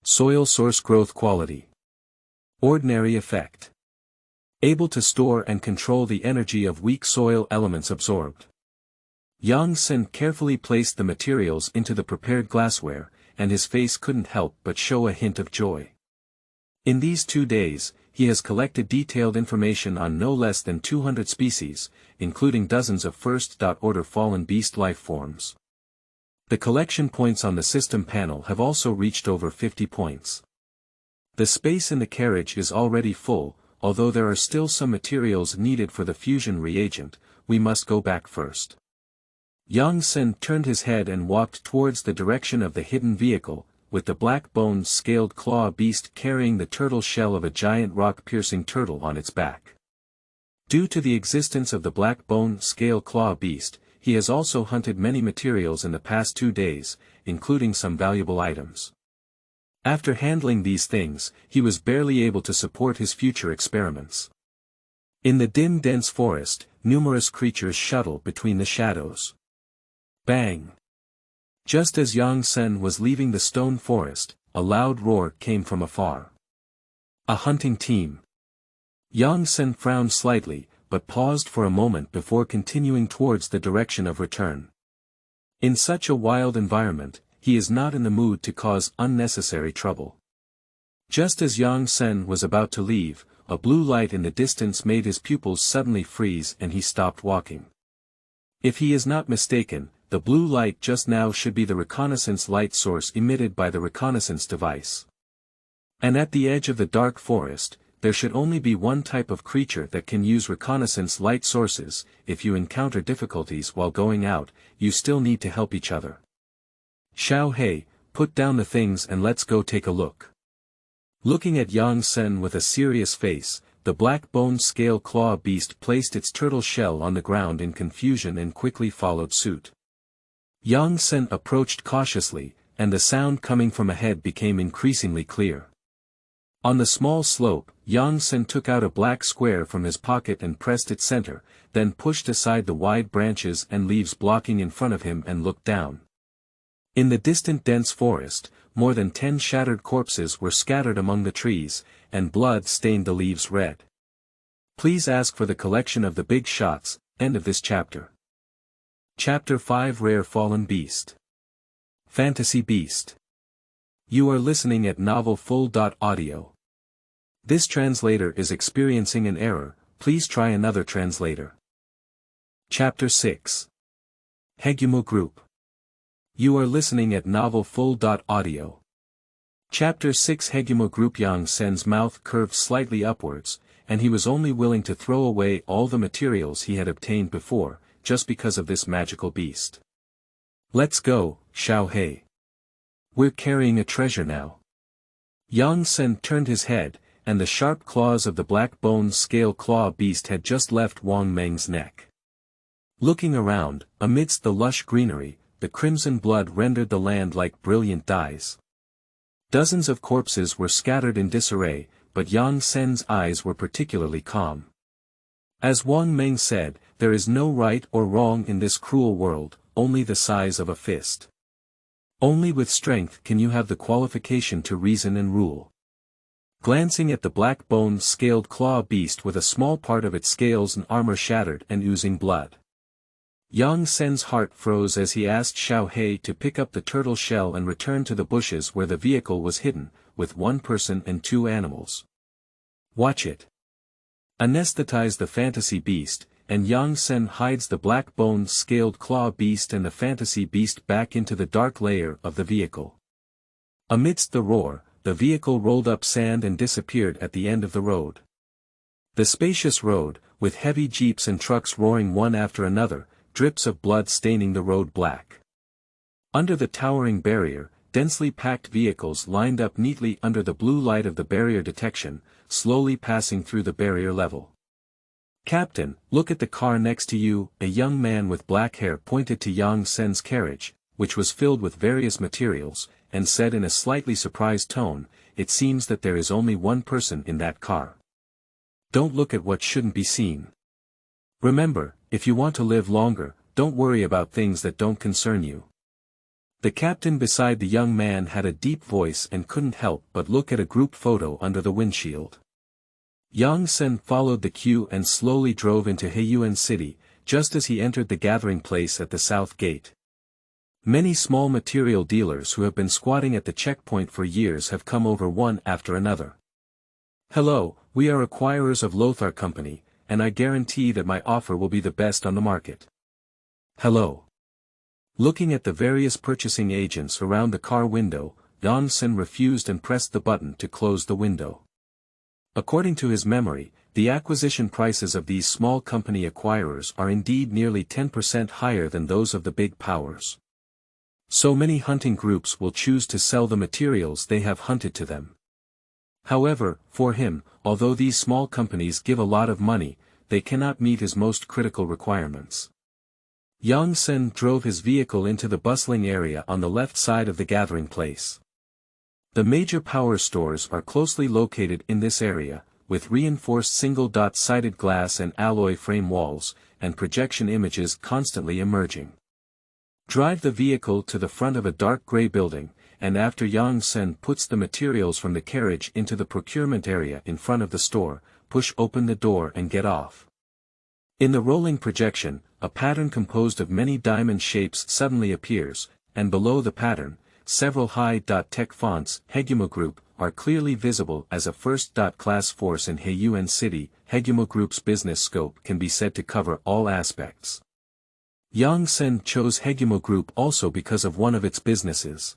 A: Soil source growth quality. Ordinary effect. Able to store and control the energy of weak soil elements absorbed. Yang Sen carefully placed the materials into the prepared glassware, and his face couldn't help but show a hint of joy. In these 2 days, he has collected detailed information on no less than 200 species, including dozens of first-order fallen beast life forms. The collection points on the system panel have also reached over 50 points. The space in the carriage is already full, although there are still some materials needed for the fusion reagent. We must go back first. Yang Sen turned his head and walked towards the direction of the hidden vehicle, with the black-boned scaled claw beast carrying the turtle shell of a giant rock-piercing turtle on its back. Due to the existence of the black-boned scale claw beast, he has also hunted many materials in the past 2 days, including some valuable items. After handling these things, he was barely able to support his future experiments. In the dim dense forest, numerous creatures shuttle between the shadows. Bang! Just as Yang Sen was leaving the stone forest, a loud roar came from afar. A hunting team. Yang Sen frowned slightly, but paused for a moment before continuing towards the direction of return. In such a wild environment, he is not in the mood to cause unnecessary trouble. Just as Yang Sen was about to leave, a blue light in the distance made his pupils suddenly freeze and he stopped walking. If he is not mistaken, the blue light just now should be the reconnaissance light source emitted by the reconnaissance device. And at the edge of the dark forest, there should only be one type of creature that can use reconnaissance light sources. If you encounter difficulties while going out, you still need to help each other. Xiao He, put down the things and let's go take a look. Looking at Yang Sen with a serious face, the black-boned scale claw beast placed its turtle shell on the ground in confusion and quickly followed suit. Yang Sen approached cautiously, and the sound coming from ahead became increasingly clear. On the small slope, Yang Sen took out a black square from his pocket and pressed its center, then pushed aside the wide branches and leaves blocking in front of him and looked down. In the distant dense forest, more than 10 shattered corpses were scattered among the trees, and blood stained the leaves red. Please ask for the collection of the big shots. End of this chapter. Chapter 5 Rare Fallen Beast. Fantasy Beast. You are listening at novelfull.audio. This translator is experiencing an error. Please try another translator. Chapter 6. Hegumu Group. You are listening at novelfull.audio. Chapter 6 Hegumu Group. Yang Sen's mouth curved slightly upwards, and he was only willing to throw away all the materials he had obtained before, just because of this magical beast. Let's go, Xiao He. We're carrying a treasure now. Yang Sen turned his head, and the sharp claws of the black-boned scale claw beast had just left Wang Meng's neck. Looking around, amidst the lush greenery, the crimson blood rendered the land like brilliant dyes. Dozens of corpses were scattered in disarray, but Yang Sen's eyes were particularly calm. As Wang Meng said, there is no right or wrong in this cruel world, only the size of a fist. Only with strength can you have the qualification to reason and rule. Glancing at the black-boned scaled claw beast with a small part of its scales and armor shattered and oozing blood, Yang Sen's heart froze as he asked Xiao He to pick up the turtle shell and return to the bushes where the vehicle was hidden, with one person and two animals. Watch it. Anesthetize the fantasy beast, and Yang Sen hides the black-boned scaled claw beast and the fantasy beast back into the dark layer of the vehicle. Amidst the roar, the vehicle rolled up sand and disappeared at the end of the road. The spacious road, with heavy jeeps and trucks roaring one after another, drips of blood staining the road black. Under the towering barrier, densely packed vehicles lined up neatly under the blue light of the barrier detection, slowly passing through the barrier level. "Captain, look at the car next to you," a young man with black hair pointed to Yang Sen's carriage, which was filled with various materials, and said in a slightly surprised tone, "It seems that there is only one person in that car. Don't look at what shouldn't be seen. Remember, if you want to live longer, don't worry about things that don't concern you." The captain beside the young man had a deep voice and couldn't help but look at a group photo under the windshield. Yang Sen followed the queue and slowly drove into Hegumu City, just as he entered the gathering place at the south gate. Many small material dealers who have been squatting at the checkpoint for years have come over one after another. "Hello, we are acquirers of Lothar Company, and I guarantee that my offer will be the best on the market." "Hello." Looking at the various purchasing agents around the car window, Yang Sen refused and pressed the button to close the window. According to his memory, the acquisition prices of these small company acquirers are indeed nearly 10% higher than those of the big powers. So many hunting groups will choose to sell the materials they have hunted to them. However, for him, although these small companies give a lot of money, they cannot meet his most critical requirements. Yang Sen drove his vehicle into the bustling area on the left side of the gathering place. The major power stores are closely located in this area, with reinforced single-dot-sided glass and alloy frame walls, and projection images constantly emerging. Drive the vehicle to the front of a dark gray building, and after Yang Sen puts the materials from the carriage into the procurement area in front of the store, push open the door and get off. In the rolling projection, a pattern composed of many diamond shapes suddenly appears, and below the pattern, several high-tech fonts, Hegumu Group, are clearly visible as a first-class force in Hegumu City. Hegumu Group's business scope can be said to cover all aspects. Yang Sen chose Hegumu Group also because of one of its businesses.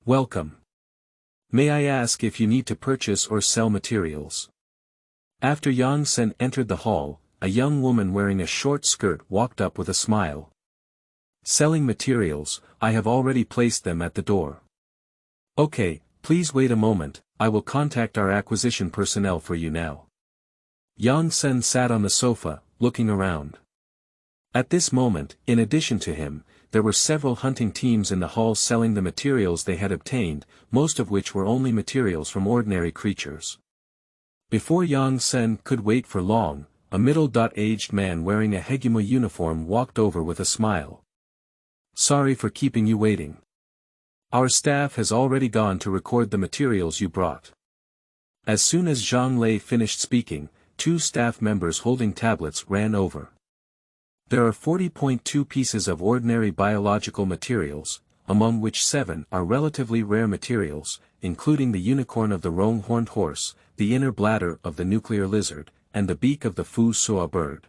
A: "Welcome. May I ask if you need to purchase or sell materials?" After Yang Sen entered the hall, a young woman wearing a short skirt walked up with a smile. "Selling materials, I have already placed them at the door." "Okay, please wait a moment, I will contact our acquisition personnel for you now." Yang Sen sat on the sofa, looking around. At this moment, in addition to him, there were several hunting teams in the hall selling the materials they had obtained, most of which were only materials from ordinary creatures. Before Yang Sen could wait for long, a middle-aged man wearing a Hegumu uniform walked over with a smile. "Sorry for keeping you waiting. Our staff has already gone to record the materials you brought." As soon as Zhang Lei finished speaking, two staff members holding tablets ran over. There are 40.2 pieces of ordinary biological materials, among which 7 are relatively rare materials, including the unicorn of the roan-horned horse, the inner bladder of the nuclear lizard, and the beak of the Fu Sua bird.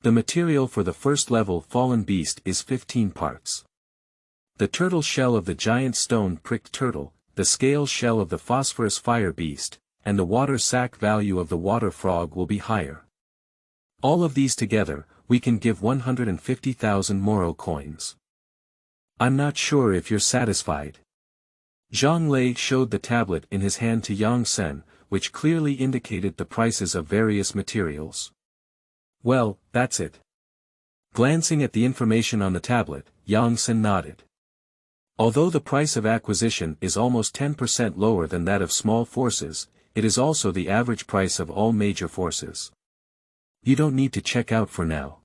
A: The material for the first-level fallen beast is 15 parts. The turtle shell of the giant stone-pricked turtle, the scale shell of the phosphorus fire beast, and the water sac value of the water frog will be higher. All of these together, we can give 150,000 Moro coins. I'm not sure if you're satisfied. Zhang Lei showed the tablet in his hand to Yang Sen, which clearly indicated the prices of various materials. Well, that's it. Glancing at the information on the tablet, Yang Sen nodded. Although the price of acquisition is almost 10% lower than that of small forces, it is also the average price of all major forces. You don't need to check out for now.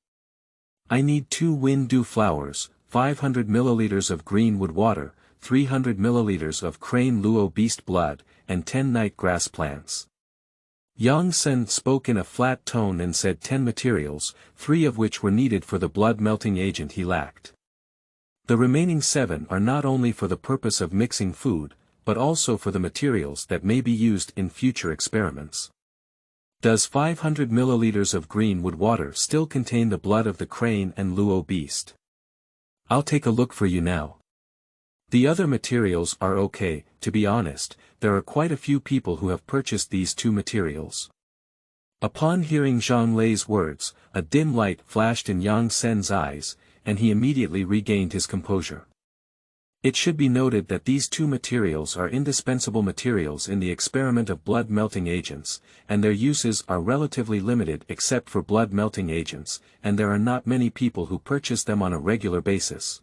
A: I need 2 wind dew flowers, 500 milliliters of greenwood water, 300 milliliters of crane luo beast blood, and 10 night grass plants. Yang Sen spoke in a flat tone and said 10 materials, 3 of which were needed for the blood-melting agent he lacked. The remaining 7 are not only for the purpose of mixing food, but also for the materials that may be used in future experiments. Does 500 milliliters of greenwood water still contain the blood of the crane and luo beast? I'll take a look for you now. The other materials are okay. To be honest, there are quite a few people who have purchased these 2 materials. Upon hearing Zhang Lei's words, a dim light flashed in Yang Sen's eyes, and he immediately regained his composure. It should be noted that these 2 materials are indispensable materials in the experiment of blood-melting agents, and their uses are relatively limited except for blood-melting agents, and there are not many people who purchase them on a regular basis.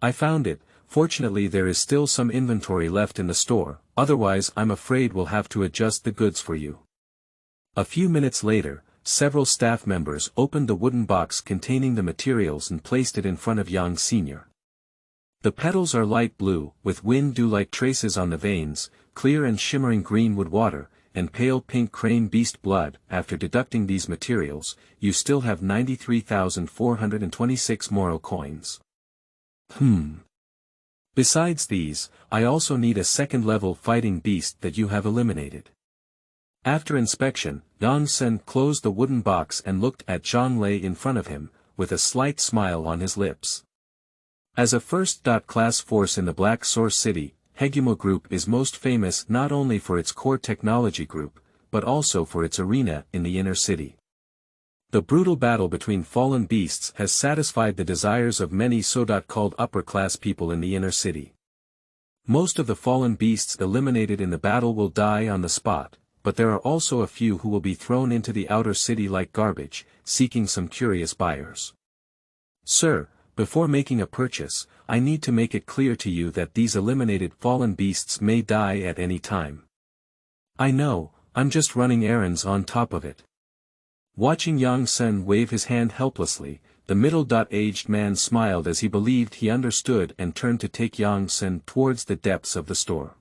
A: I found it. Fortunately there is still some inventory left in the store, otherwise I'm afraid we'll have to adjust the goods for you. A few minutes later, several staff members opened the wooden box containing the materials and placed it in front of Yang Sr. The petals are light blue, with wind dew-like traces on the veins, clear and shimmering greenwood water, and pale pink crane beast blood. After deducting these materials, you still have 93,426 Moro coins. Besides these, I also need a second-level fighting beast that you have eliminated. After inspection, Yang Sen closed the wooden box and looked at Zhang Lei in front of him, with a slight smile on his lips. As a first-class force in the Black Source City, Hegumu Group is most famous not only for its core technology group, but also for its arena in the inner city. The brutal battle between fallen beasts has satisfied the desires of many so-called upper-class people in the inner city. Most of the fallen beasts eliminated in the battle will die on the spot, but there are also a few who will be thrown into the outer city like garbage, seeking some curious buyers. Sir, before making a purchase, I need to make it clear to you that these eliminated fallen beasts may die at any time. I know, I'm just running errands on top of it. Watching Yang Sen wave his hand helplessly, the middle-aged man smiled as he believed he understood and turned to take Yang Sen towards the depths of the store.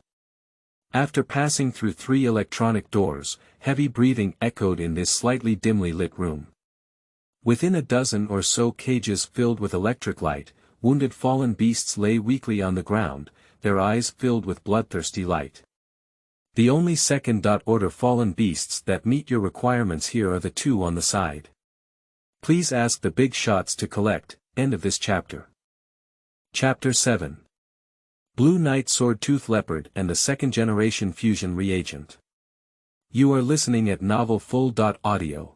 A: After passing through 3 electronic doors, heavy breathing echoed in this slightly dimly lit room. Within a dozen or so cages filled with electric light, wounded fallen beasts lay weakly on the ground, their eyes filled with bloodthirsty light. The only second-order fallen beasts that meet your requirements here are the 2 on the side. Please ask the big shots to collect. End of this chapter. Chapter 7. Blue Knight Swordtooth Leopard and the Second-Generation Fusion Reagent. You are listening at Novel Full.audio.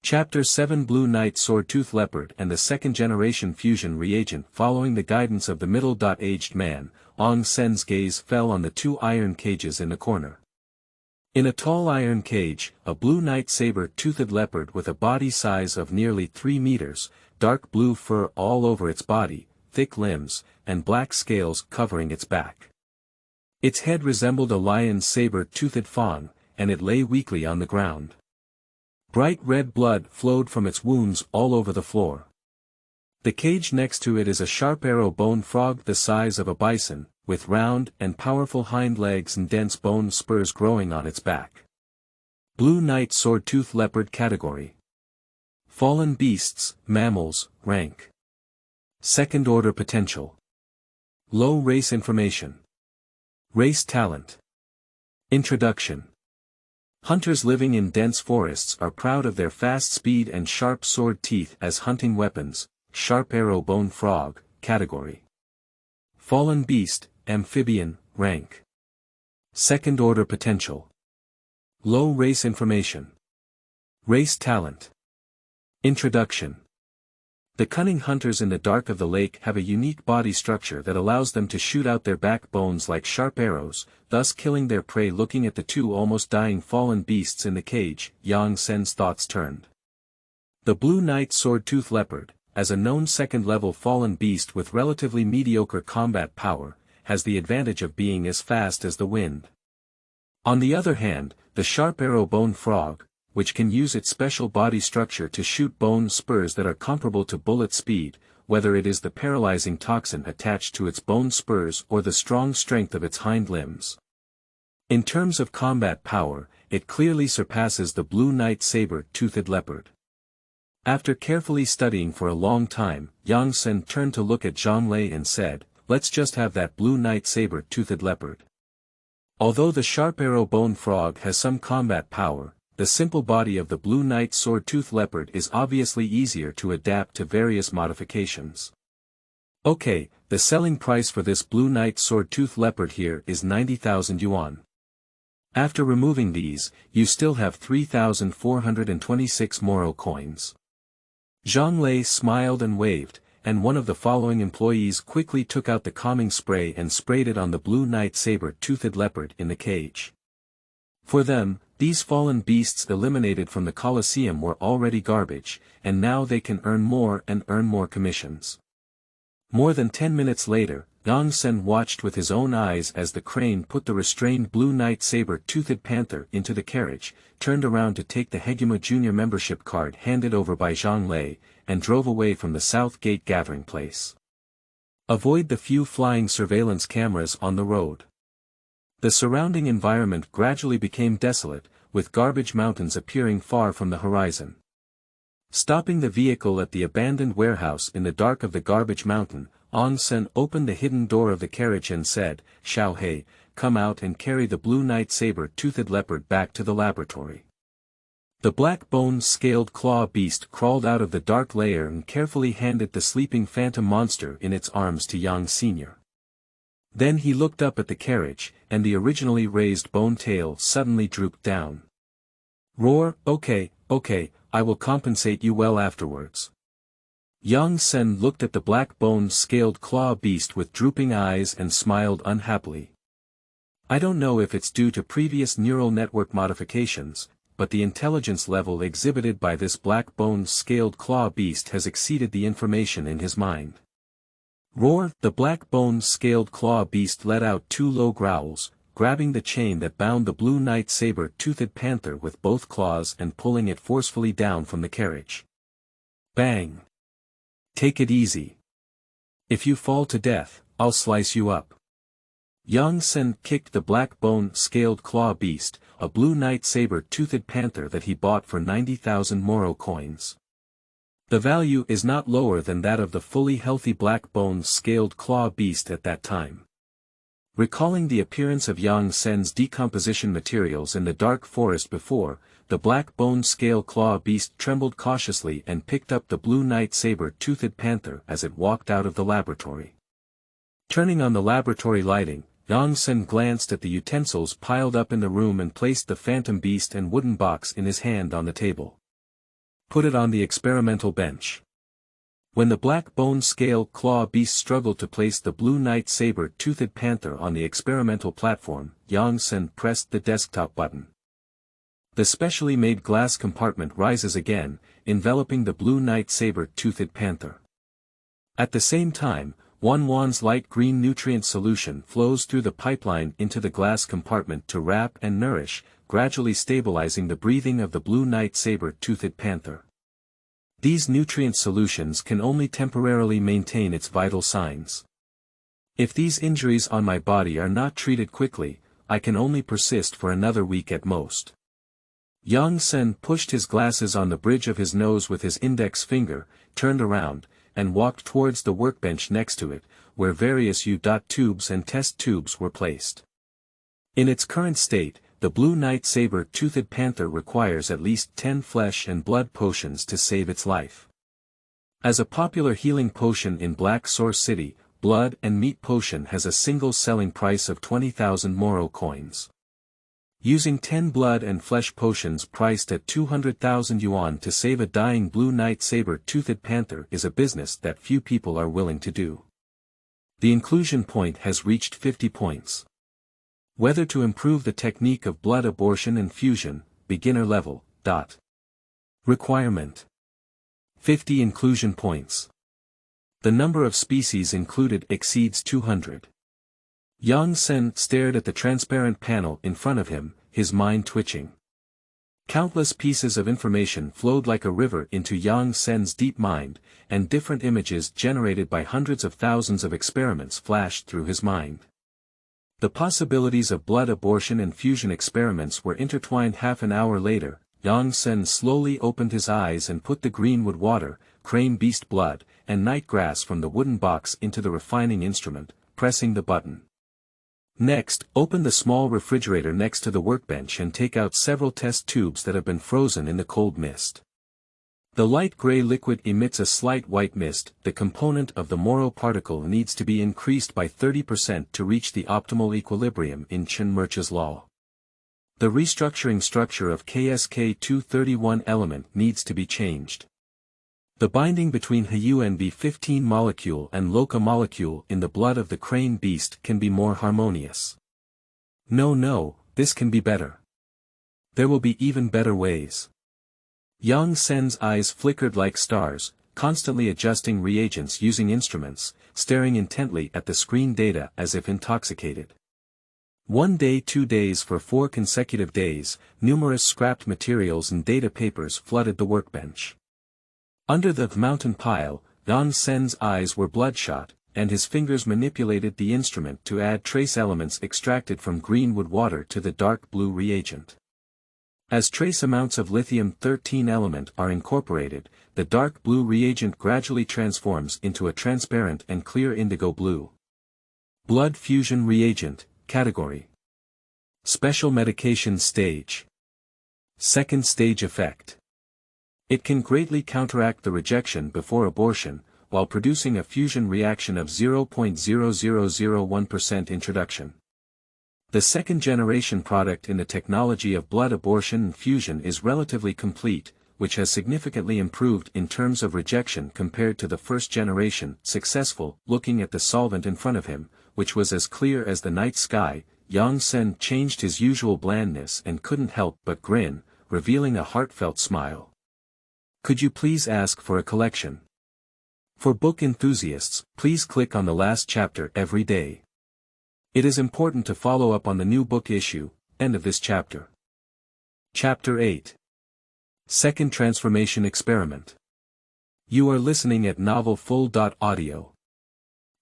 A: Chapter 7 Blue Knight Swordtooth Leopard and the Second-Generation Fusion Reagent. Following the guidance of the middle-aged man, Yang Sen's gaze fell on the 2 iron cages in the corner. In a tall iron cage, a blue knight saber-toothed leopard with a body size of nearly 3 meters, dark blue fur all over its body, thick limbs, and black scales covering its back. Its head resembled a lion's saber-toothed fawn, and it lay weakly on the ground. Bright red blood flowed from its wounds all over the floor. The cage next to it is a sharp arrow-bone frog the size of a bison, with round and powerful hind legs and dense bone spurs growing on its back. Blue Knight Swordtooth Leopard Category. Fallen Beasts, Mammals, Rank. Second-Order Potential. Low Race Information. Race Talent. Introduction. Hunters living in dense forests are proud of their fast speed and sharp sword teeth as hunting weapons. Sharp arrow-bone frog, Category. Fallen Beast, Amphibian, Rank. Second-Order Potential. Low Race Information. Race Talent. Introduction. The cunning hunters in the dark of the lake have a unique body structure that allows them to shoot out their backbones like sharp arrows, thus killing their prey. Looking at the 2 almost dying fallen beasts in the cage, Yang Sen's thoughts turned. The Blue Knight Swordtooth Leopard, as a known second-level fallen beast with relatively mediocre combat power, has the advantage of being as fast as the wind. On the other hand, the sharp arrow bone frog, which can use its special body structure to shoot bone spurs that are comparable to bullet speed, whether it is the paralyzing toxin attached to its bone spurs or the strong strength of its hind limbs. In terms of combat power, it clearly surpasses the blue knight saber-toothed leopard. After carefully studying for a long time, Yang Sen turned to look at Zhang Lei and said, "Let's just have that blue knight saber-toothed leopard." Although the sharp arrow bone frog has some combat power, the simple body of the blue knight sword-tooth leopard is obviously easier to adapt to various modifications. Okay, the selling price for this blue knight sword-tooth leopard here is 90,000 yuan. After removing these, you still have 3,426 Moro coins. Zhang Lei smiled and waved, and one of the following employees quickly took out the calming spray and sprayed it on the blue knight saber-toothed leopard in the cage. For them, these fallen beasts eliminated from the Colosseum were already garbage, and now they can earn more and earn more commissions. More than 10 minutes later, Yang Sen watched with his own eyes as the crane put the restrained blue knight saber-toothed panther into the carriage, turned around to take the Hegumu Junior membership card handed over by Zhang Lei, and drove away from the South Gate gathering place. Avoid the few flying surveillance cameras on the road. The surrounding environment gradually became desolate, with garbage mountains appearing far from the horizon. Stopping the vehicle at the abandoned warehouse in the dark of the garbage mountain, Yang Sen opened the hidden door of the carriage and said, "Xiao Hei, come out and carry the blue knight saber-toothed leopard back to the laboratory." The black-bone scaled claw beast crawled out of the dark lair and carefully handed the sleeping phantom monster in its arms to Yang Sr. Then he looked up at the carriage, and the originally raised bone tail suddenly drooped down. "Roar, okay, I will compensate you well afterwards." Yang Sen looked at the black-bone scaled claw beast with drooping eyes and smiled unhappily. I don't know if it's due to previous neural network modifications, but the intelligence level exhibited by this black-bone scaled claw beast has exceeded the information in his mind. Roar! The black-bone scaled claw beast let out 2 low growls, grabbing the chain that bound the blue knight saber-toothed panther with both claws and pulling it forcefully down from the carriage. Bang! Take it easy. If you fall to death, I'll slice you up. Yang Sen kicked the black-bone scaled claw beast, a blue knight saber-toothed panther that he bought for 90,000 Moro coins. The value is not lower than that of the fully healthy black-bone scaled claw beast at that time. Recalling the appearance of Yang Sen's decomposition materials in the dark forest before, the black-bone scale claw beast trembled cautiously and picked up the blue knight saber-toothed panther as it walked out of the laboratory. Turning on the laboratory lighting, Yang Sen glanced at the utensils piled up in the room and placed the phantom beast and wooden box in his hand on the table. Put it on the experimental bench. When the black-bone scale claw beast struggled to place the blue knight saber-toothed panther on the experimental platform, Yang Sen pressed the desktop button. The specially made glass compartment rises again, enveloping the blue knight saber-toothed panther. At the same time, Wanwan's light green nutrient solution flows through the pipeline into the glass compartment to wrap and nourish, gradually stabilizing the breathing of the blue knight saber-toothed panther. These nutrient solutions can only temporarily maintain its vital signs. If these injuries on my body are not treated quickly, I can only persist for another week at most. Yang Sen pushed his glasses on the bridge of his nose with his index finger, turned around, and walked towards the workbench next to it, where various U-dot tubes and test tubes were placed. In its current state, the blue knight saber-toothed panther requires at least 10 flesh and blood potions to save its life. As a popular healing potion in Black Source City, blood and meat potion has a single selling price of 20,000 Moro coins. Using 10 blood and flesh potions priced at 200,000 yuan to save a dying blue knight saber-toothed panther is a business that few people are willing to do. The inclusion point has reached 50 points. Whether to improve the technique of blood abortion and fusion, beginner level, Requirement: 50 inclusion points. The number of species included exceeds 200. Yang Sen stared at the transparent panel in front of him, his mind twitching. Countless pieces of information flowed like a river into Yang Sen's deep mind, and different images generated by hundreds of thousands of experiments flashed through his mind. The possibilities of blood abortion and fusion experiments were intertwined. Half an hour later, Yang Sen slowly opened his eyes and put the greenwood water, crane beast blood, and night grass from the wooden box into the refining instrument, pressing the button. Next, open the small refrigerator next to the workbench and take out several test tubes that have been frozen in the cold mist. The light gray liquid emits a slight white mist. The component of the Moro particle needs to be increased by 30% to reach the optimal equilibrium in Chen-Murch's law. The restructuring structure of KSK231 element needs to be changed. The binding between HUNB15 molecule and LOCA molecule in the blood of the crane beast can be more harmonious. No, this can be better. There will be even better ways. Yang Sen's eyes flickered like stars, constantly adjusting reagents using instruments, staring intently at the screen data as if intoxicated. 1 day, 2 days, for 4 consecutive days, numerous scrapped materials and data papers flooded the workbench. Under the mountain pile, Yang Sen's eyes were bloodshot, and his fingers manipulated the instrument to add trace elements extracted from greenwood water to the dark blue reagent. As trace amounts of lithium-13 element are incorporated, the dark blue reagent gradually transforms into a transparent and clear indigo blue. Blood fusion reagent, category. Special medication stage. Second stage effect. It can greatly counteract the rejection before abortion, while producing a fusion reaction of 0.0001% introduction. The second-generation product in the technology of blood abortion and fusion is relatively complete, which has significantly improved in terms of rejection compared to the first generation. Successful. Looking at the solvent in front of him, which was as clear as the night sky, Yang Sen changed his usual blandness and couldn't help but grin, revealing a heartfelt smile. Could you please ask for a collection? For book enthusiasts, please click on the last chapter every day. It is important to follow up on the new book issue. End of this chapter. Chapter 8. Second Transformation Experiment. You are listening at novelfull.audio.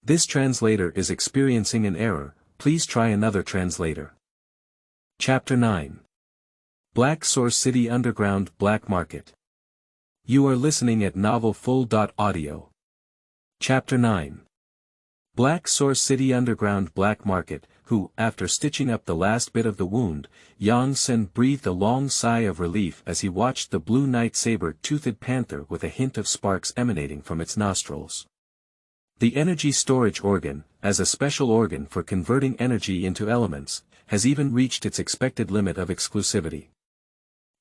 A: This translator is experiencing an error. Please try another translator. Chapter 9. Black Source City Underground Black Market. You are listening at novelfull.audio. Chapter 9. Black Source City Underground Black Market, who, after stitching up the last bit of the wound, Yang Sen breathed a long sigh of relief as he watched the blue night saber-toothed panther with a hint of sparks emanating from its nostrils. The energy storage organ, as a special organ for converting energy into elements, has even reached its expected limit of exclusivity.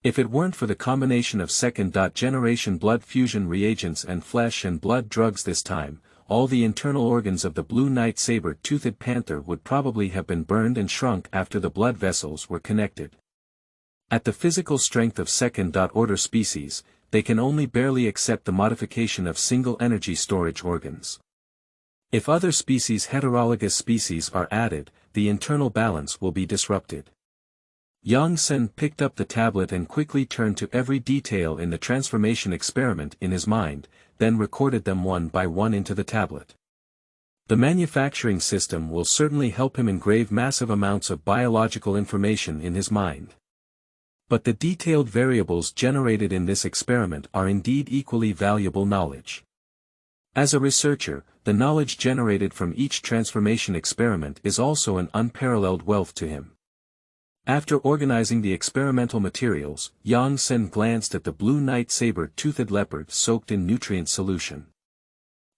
A: If it weren't for the combination of second-generation blood fusion reagents and flesh and blood drugs this time, all the internal organs of the blue night saber-toothed panther would probably have been burned and shrunk after the blood vessels were connected. At the physical strength of second-order species, they can only barely accept the modification of single energy storage organs. If other species, heterologous species, are added, the internal balance will be disrupted. Yang Sen picked up the tablet and quickly turned to every detail in the transformation experiment in his mind, then recorded them one by one into the tablet. The manufacturing system will certainly help him engrave massive amounts of biological information in his mind. But the detailed variables generated in this experiment are indeed equally valuable knowledge. As a researcher, the knowledge generated from each transformation experiment is also an unparalleled wealth to him. After organizing the experimental materials, Yang Sen glanced at the blue night saber-toothed leopard soaked in nutrient solution.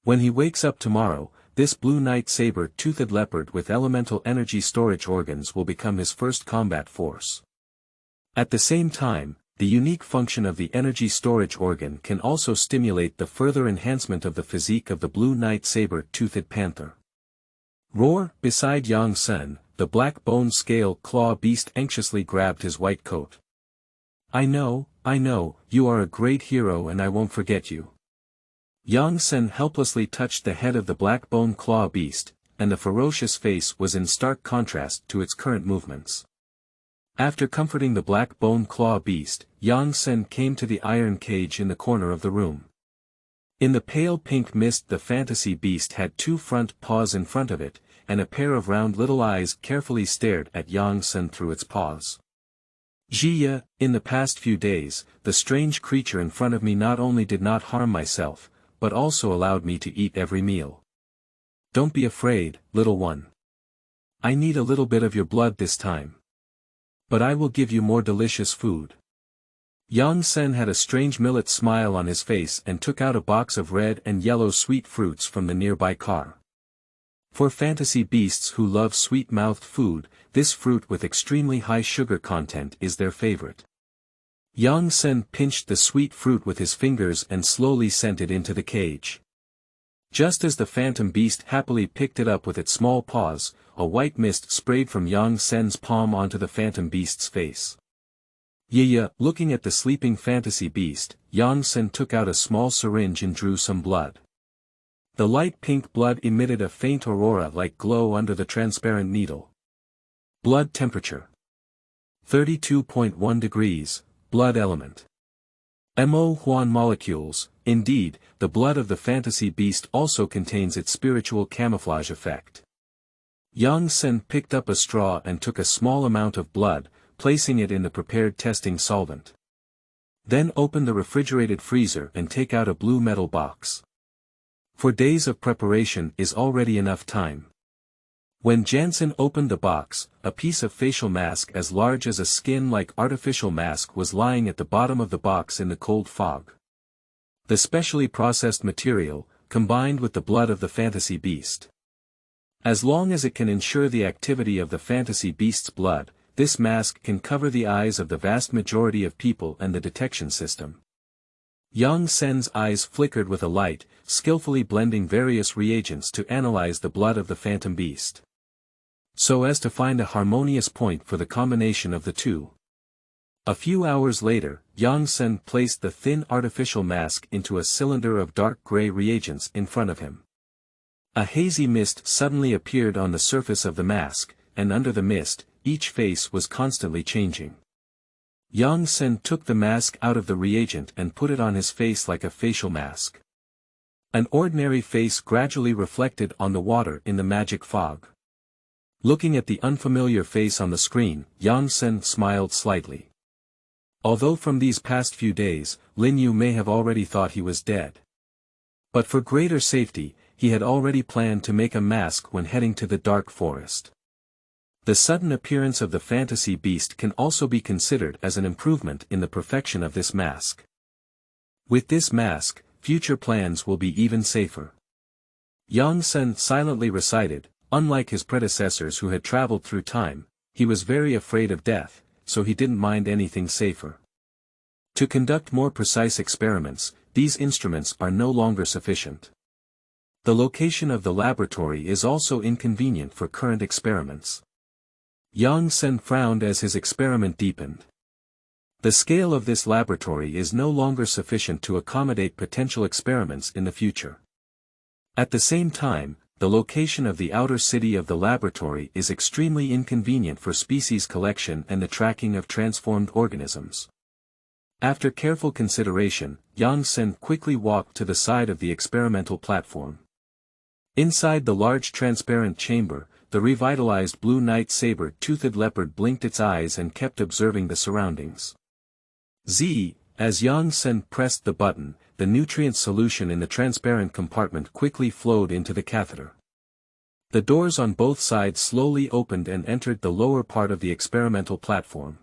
A: When he wakes up tomorrow, this blue night saber-toothed leopard with elemental energy storage organs will become his first combat force. At the same time, the unique function of the energy storage organ can also stimulate the further enhancement of the physique of the blue night saber-toothed panther. Roar! Beside Yang Sen, the black bone scale claw beast anxiously grabbed his white coat. I know, you are a great hero and I won't forget you. Yang Sen helplessly touched the head of the black bone claw beast, and the ferocious face was in stark contrast to its current movements. After comforting the black bone claw beast, Yang Sen came to the iron cage in the corner of the room. In the pale pink mist the fantasy beast had two front paws in front of it, and a pair of round little eyes carefully stared at Yang Sen through its paws. Jia, in the past few days, the strange creature in front of me not only did not harm myself, but also allowed me to eat every meal. Don't be afraid, little one. I need a little bit of your blood this time. But I will give you more delicious food. Yang Sen had a strange millet smile on his face and took out a box of red and yellow sweet fruits from the nearby car. For fantasy beasts who love sweet-mouthed food, this fruit with extremely high sugar content is their favorite. Yang Sen pinched the sweet fruit with his fingers and slowly sent it into the cage. Just as the phantom beast happily picked it up with its small paws, a white mist sprayed from Yang Sen's palm onto the phantom beast's face. Looking at the sleeping fantasy beast, Yang Sen took out a small syringe and drew some blood. The light pink blood emitted a faint aurora-like glow under the transparent needle. Blood temperature 32.1 degrees, blood element. Mo1 molecules. Indeed, the blood of the fantasy beast also contains its spiritual camouflage effect. Yang Sen picked up a straw and took a small amount of blood, placing it in the prepared testing solvent. Then open the refrigerated freezer and take out a blue metal box. For days of preparation is already enough time. When Jansen opened the box, a piece of facial mask as large as a skin-like artificial mask was lying at the bottom of the box in the cold fog. The specially processed material, combined with the blood of the fantasy beast. As long as it can ensure the activity of the fantasy beast's blood, this mask can cover the eyes of the vast majority of people and the detection system. Yang Sen's eyes flickered with a light, skillfully blending various reagents to analyze the blood of the phantom beast, so as to find a harmonious point for the combination of the two. A few hours later, Yang Sen placed the thin artificial mask into a cylinder of dark gray reagents in front of him. A hazy mist suddenly appeared on the surface of the mask, and under the mist, each face was constantly changing. Yang Sen took the mask out of the reagent and put it on his face like a facial mask. An ordinary face gradually reflected on the water in the magic fog. Looking at the unfamiliar face on the screen, Yang Sen smiled slightly. Although from these past few days, Lin Yu may have already thought he was dead. But for greater safety, he had already planned to make a mask when heading to the dark forest. The sudden appearance of the fantasy beast can also be considered as an improvement in the perfection of this mask. With this mask, future plans will be even safer. Yang Sen silently recited, unlike his predecessors who had traveled through time, he was very afraid of death, so he didn't mind anything safer. To conduct more precise experiments, these instruments are no longer sufficient. The location of the laboratory is also inconvenient for current experiments. Yang Sen frowned as his experiment deepened. The scale of this laboratory is no longer sufficient to accommodate potential experiments in the future. At the same time, the location of the outer city of the laboratory is extremely inconvenient for species collection and the tracking of transformed organisms. After careful consideration, Yang Sen quickly walked to the side of the experimental platform. Inside the large transparent chamber, the revitalized blue night saber-toothed leopard blinked its eyes and kept observing the surroundings. As Yang Sen pressed the button, the nutrient solution in the transparent compartment quickly flowed into the catheter. The doors on both sides slowly opened and entered the lower part of the experimental platform.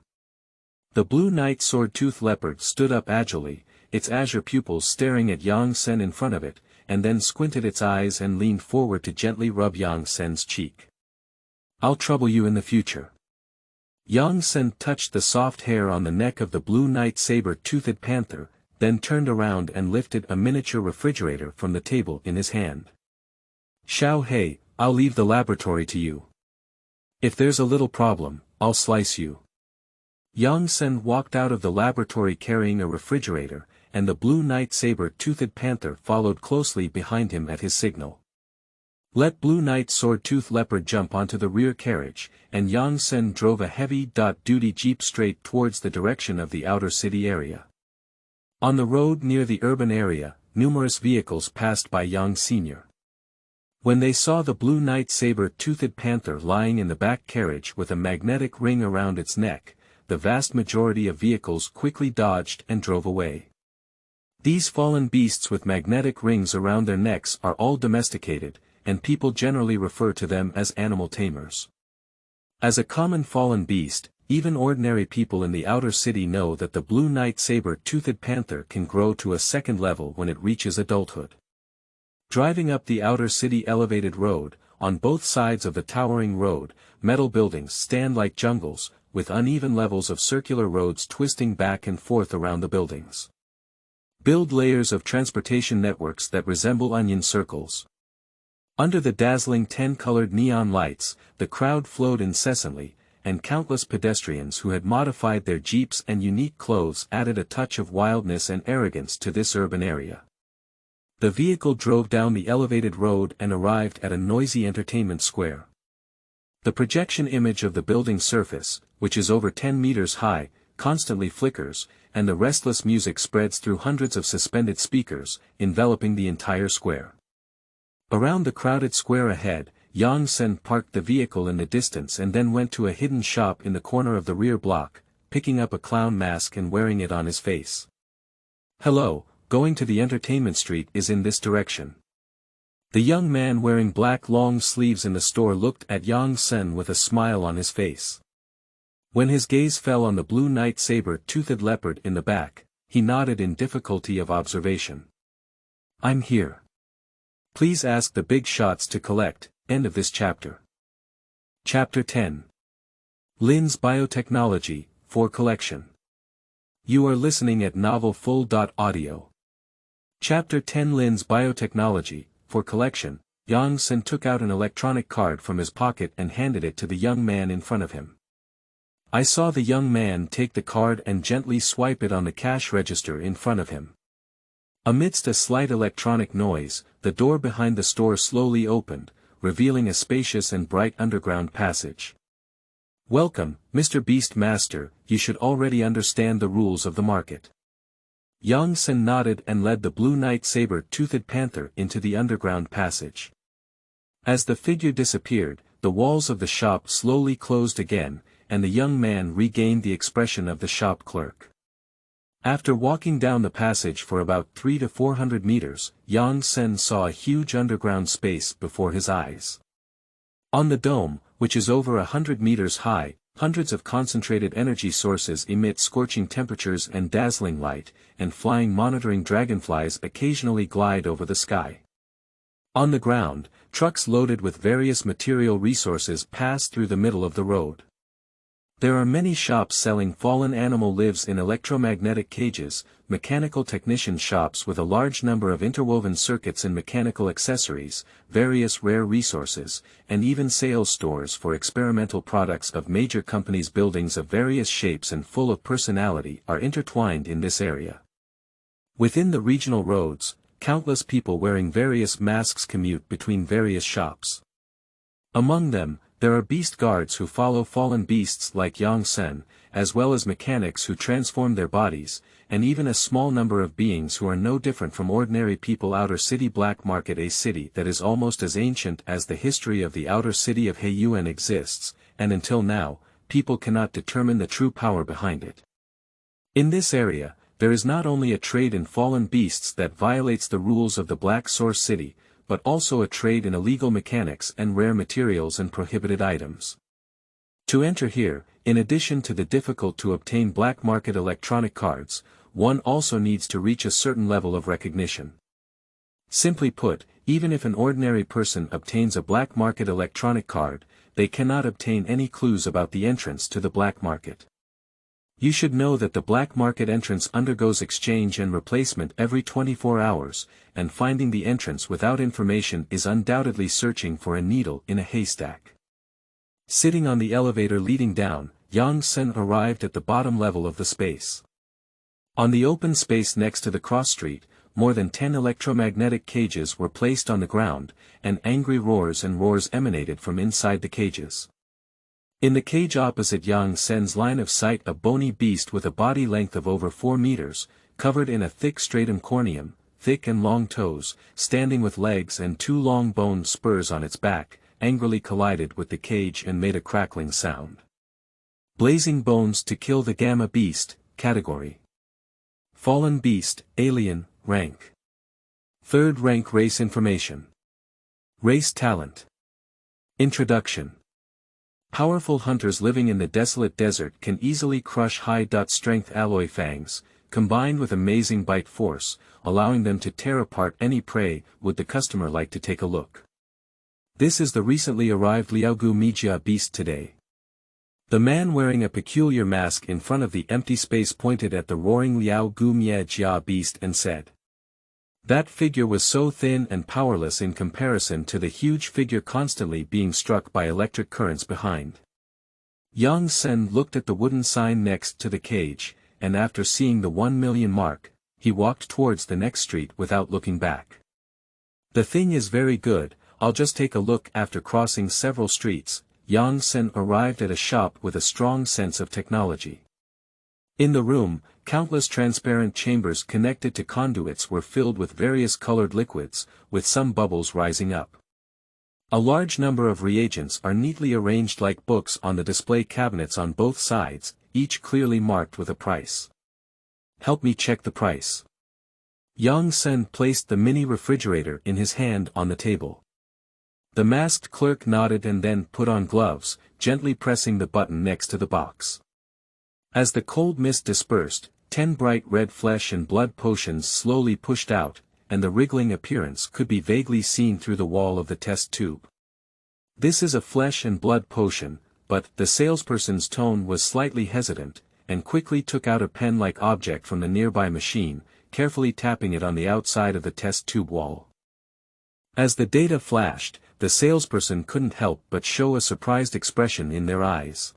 A: The blue night sword-toothed leopard stood up agilely, its azure pupils staring at Yang Sen in front of it, and then squinted its eyes and leaned forward to gently rub Yang Sen's cheek. "I'll trouble you in the future." Yang Sen touched the soft hair on the neck of the blue night saber-toothed panther, then turned around and lifted a miniature refrigerator from the table in his hand. "Xiao Hei, I'll leave the laboratory to you. If there's a little problem, I'll slice you." Yang Sen walked out of the laboratory carrying a refrigerator, and the blue night saber-toothed panther followed closely behind him at his signal. Let Blue Knight Swordtooth Leopard jump onto the rear carriage, and Yang Sen drove a heavy-duty jeep straight towards the direction of the outer city area. On the road near the urban area, numerous vehicles passed by Yang Sr. When they saw the Blue Knight saber-toothed panther lying in the back carriage with a magnetic ring around its neck, the vast majority of vehicles quickly dodged and drove away. These fallen beasts with magnetic rings around their necks are all domesticated, and people generally refer to them as animal tamers. As a common fallen beast, even ordinary people in the outer city know that the Blue Knight saber-toothed panther can grow to a second level when it reaches adulthood. Driving up the outer city elevated road, on both sides of the towering road, metal buildings stand like jungles, with uneven levels of circular roads twisting back and forth around the buildings. Build layers of transportation networks that resemble onion circles. Under the dazzling 10-colored neon lights, the crowd flowed incessantly, and countless pedestrians who had modified their jeeps and unique clothes added a touch of wildness and arrogance to this urban area. The vehicle drove down the elevated road and arrived at a noisy entertainment square. The projection image of the building's surface, which is over 10 meters high, constantly flickers, and the restless music spreads through hundreds of suspended speakers, enveloping the entire square. Around the crowded square ahead, Yang Sen parked the vehicle in the distance and then went to a hidden shop in the corner of the rear block, picking up a clown mask and wearing it on his face. "Hello, going to the entertainment street is in this direction." The young man wearing black long sleeves in the store looked at Yang Sen with a smile on his face. When his gaze fell on the Blue Knight saber-toothed leopard in the back, he nodded in difficulty of observation. "I'm here. Please ask the big shots to collect." End of this chapter. Chapter 10. Lin's Biotechnology, for collection. You are listening at novelfull.audio. Chapter 10. Lin's Biotechnology, for collection. Yang Sen took out an electronic card from his pocket and handed it to the young man in front of him. I saw the young man take the card and gently swipe it on the cash register in front of him. Amidst a slight electronic noise, the door behind the store slowly opened, revealing a spacious and bright underground passage. "Welcome, Mr. Beast Master, you should already understand the rules of the market." Yang Sen nodded and led the Blue Knight saber-toothed panther into the underground passage. As the figure disappeared, the walls of the shop slowly closed again, and the young man regained the expression of the shop clerk. After walking down the passage for about 300 to 400 meters, Yang Sen saw a huge underground space before his eyes. On the dome, which is over 100 meters high, hundreds of concentrated energy sources emit scorching temperatures and dazzling light, and flying monitoring dragonflies occasionally glide over the sky. On the ground, trucks loaded with various material resources pass through the middle of the road. There are many shops selling fallen animal lives in electromagnetic cages, mechanical technician shops with a large number of interwoven circuits and mechanical accessories, various rare resources, and even sales stores for experimental products of major companies. Buildings of various shapes and full of personality are intertwined in this area. Within the regional roads, countless people wearing various masks commute between various shops. Among them, there are beast guards who follow fallen beasts like Yang Sen, as well as mechanics who transform their bodies, and even a small number of beings who are no different from ordinary people. Outer City Black Market, a city that is almost as ancient as the history of the outer city of Hegumu exists, and until now, people cannot determine the true power behind it. In this area, there is not only a trade in fallen beasts that violates the rules of the Black Source City, but also a trade in illegal mechanics and rare materials and prohibited items. To enter here, in addition to the difficult-to-obtain black market electronic cards, one also needs to reach a certain level of recognition. Simply put, even if an ordinary person obtains a black market electronic card, they cannot obtain any clues about the entrance to the black market. You should know that the black market entrance undergoes exchange and replacement every 24 hours, and finding the entrance without information is undoubtedly searching for a needle in a haystack. Sitting on the elevator leading down, Yang Sen arrived at the bottom level of the space. On the open space next to the cross street, more than 10 electromagnetic cages were placed on the ground, and angry roars emanated from inside the cages. In the cage opposite Yang Sen's line of sight, a bony beast with a body length of over 4 meters, covered in a thick stratum corneum, thick and long toes, standing with legs and 2 long bone spurs on its back, angrily collided with the cage and made a crackling sound. Blazing bones to kill the Gamma Beast, category. Fallen Beast, Alien, rank. 3rd rank. Race information. Race talent. Introduction. Powerful hunters living in the desolate desert can easily crush high-strength alloy fangs, combined with amazing bite force, allowing them to tear apart any prey. Would the customer like to take a look? This is the recently arrived Hegumu beast today. The man wearing a peculiar mask in front of the empty space pointed at the roaring Hegumu beast and said. That figure was so thin and powerless in comparison to the huge figure constantly being struck by electric currents behind. Yang Sen looked at the wooden sign next to the cage, and after seeing the 1 million mark, he walked towards the next street without looking back. The thing is very good, I'll just take a look. After crossing several streets, Yang Sen arrived at a shop with a strong sense of technology. In the room, countless transparent chambers connected to conduits were filled with various colored liquids, with some bubbles rising up. A large number of reagents are neatly arranged like books on the display cabinets on both sides, each clearly marked with a price. Help me check the price. Yang Sen placed the mini refrigerator in his hand on the table. The masked clerk nodded and then put on gloves, gently pressing the button next to the box. As the cold mist dispersed, 10 bright red flesh and blood potions slowly pushed out, and the wriggling appearance could be vaguely seen through the wall of the test tube. This is a flesh and blood potion, but the salesperson's tone was slightly hesitant, and quickly took out a pen-like object from the nearby machine, carefully tapping it on the outside of the test tube wall. As the data flashed, the salesperson couldn't help but show a surprised expression in their eyes.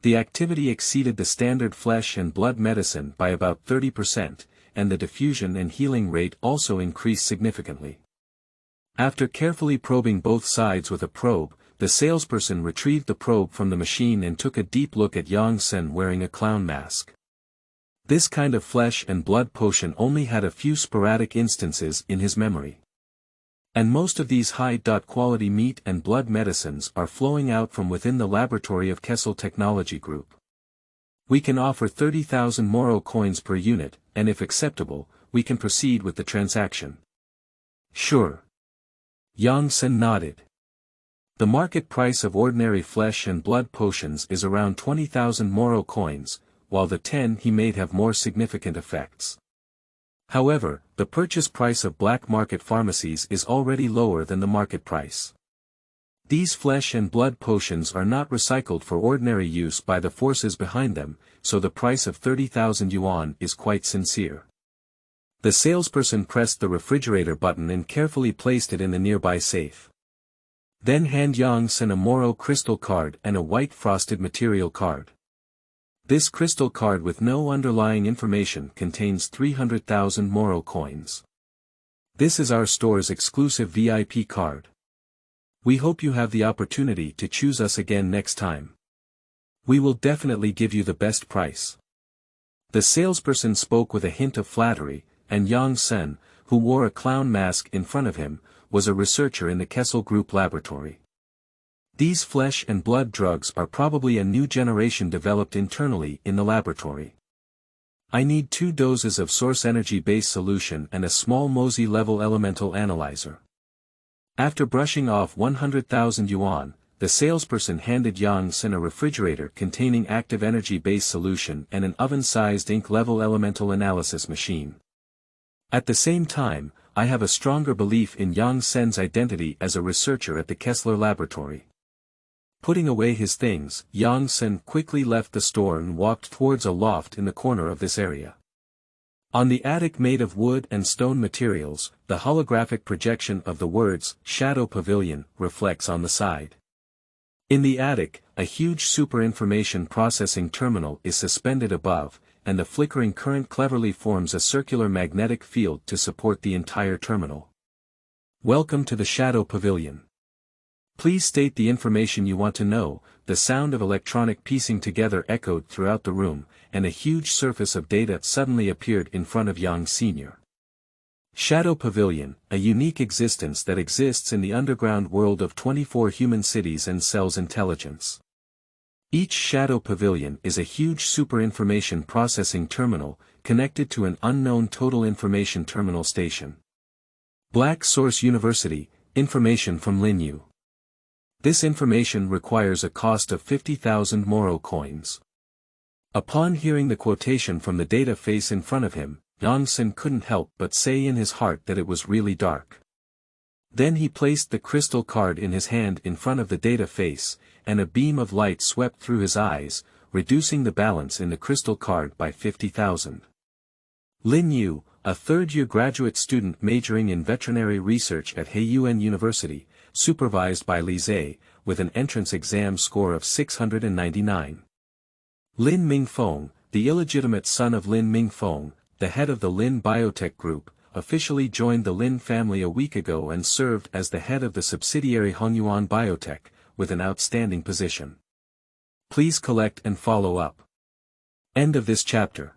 A: The activity exceeded the standard flesh and blood medicine by about 30%, and the diffusion and healing rate also increased significantly. After carefully probing both sides with a probe, the salesperson retrieved the probe from the machine and took a deep look at Yang Sen wearing a clown mask. This kind of flesh and blood potion only had a few sporadic instances in his memory. And most of these high-quality meat and blood medicines are flowing out from within the laboratory of Biotechnology Group. We can offer 30,000 Moro coins per unit, and if acceptable, we can proceed with the transaction. Sure. Yang Sen nodded. The market price of ordinary flesh and blood potions is around 20,000 Moro coins, while the 10 he made have more significant effects. However, the purchase price of black market pharmacies is already lower than the market price. These flesh and blood potions are not recycled for ordinary use by the forces behind them, so the price of 30,000 yuan is quite sincere. The salesperson pressed the refrigerator button and carefully placed it in the nearby safe. Then hand Yang Sen a Moro crystal card and a white frosted material card. This crystal card with no underlying information contains 300,000 Moro coins. This is our store's exclusive VIP card. We hope you have the opportunity to choose us again next time. We will definitely give you the best price. The salesperson spoke with a hint of flattery, and Yang Sen, who wore a clown mask in front of him, was a researcher in the Kessel Group laboratory. These flesh and blood drugs are probably a new generation developed internally in the laboratory. I need 2 doses of source energy-based solution and a small Mosey-level elemental analyzer. After brushing off 100,000 yuan, the salesperson handed Yang Sen a refrigerator containing active energy-based solution and an oven-sized ink-level elemental analysis machine. At the same time, I have a stronger belief in Yang Sen's identity as a researcher at the Kessler laboratory. Putting away his things, Yang Sen quickly left the store and walked towards a loft in the corner of this area. On the attic made of wood and stone materials, the holographic projection of the words, Shadow Pavilion, reflects on the side. In the attic, a huge super information processing terminal is suspended above, and the flickering current cleverly forms a circular magnetic field to support the entire terminal. Welcome to the Shadow Pavilion. Please state the information you want to know. The sound of electronic piecing together echoed throughout the room, and a huge surface of data suddenly appeared in front of Yang Sr. Shadow Pavilion, a unique existence that exists in the underground world of 24 human cities and sells intelligence. Each Shadow Pavilion is a huge super-information processing terminal, connected to an unknown total information terminal station. Black Source University, information from Linyu. This information requires a cost of 50,000 Moro coins. Upon hearing the quotation from the data face in front of him, Yang couldn't help but say in his heart that it was really dark. Then he placed the crystal card in his hand in front of the data face, and a beam of light swept through his eyes, reducing the balance in the crystal card by 50,000. Lin Yu, a third-year graduate student majoring in veterinary research at Hegumu University, supervised by Li Zhe, with an entrance exam score of 699. Lin Mingfeng, the illegitimate son of Lin Mingfeng, the head of the Lin Biotech Group, officially joined the Lin family a week ago and served as the head of the subsidiary Hongyuan Biotech, with an outstanding position. Please collect and follow up. End of this chapter.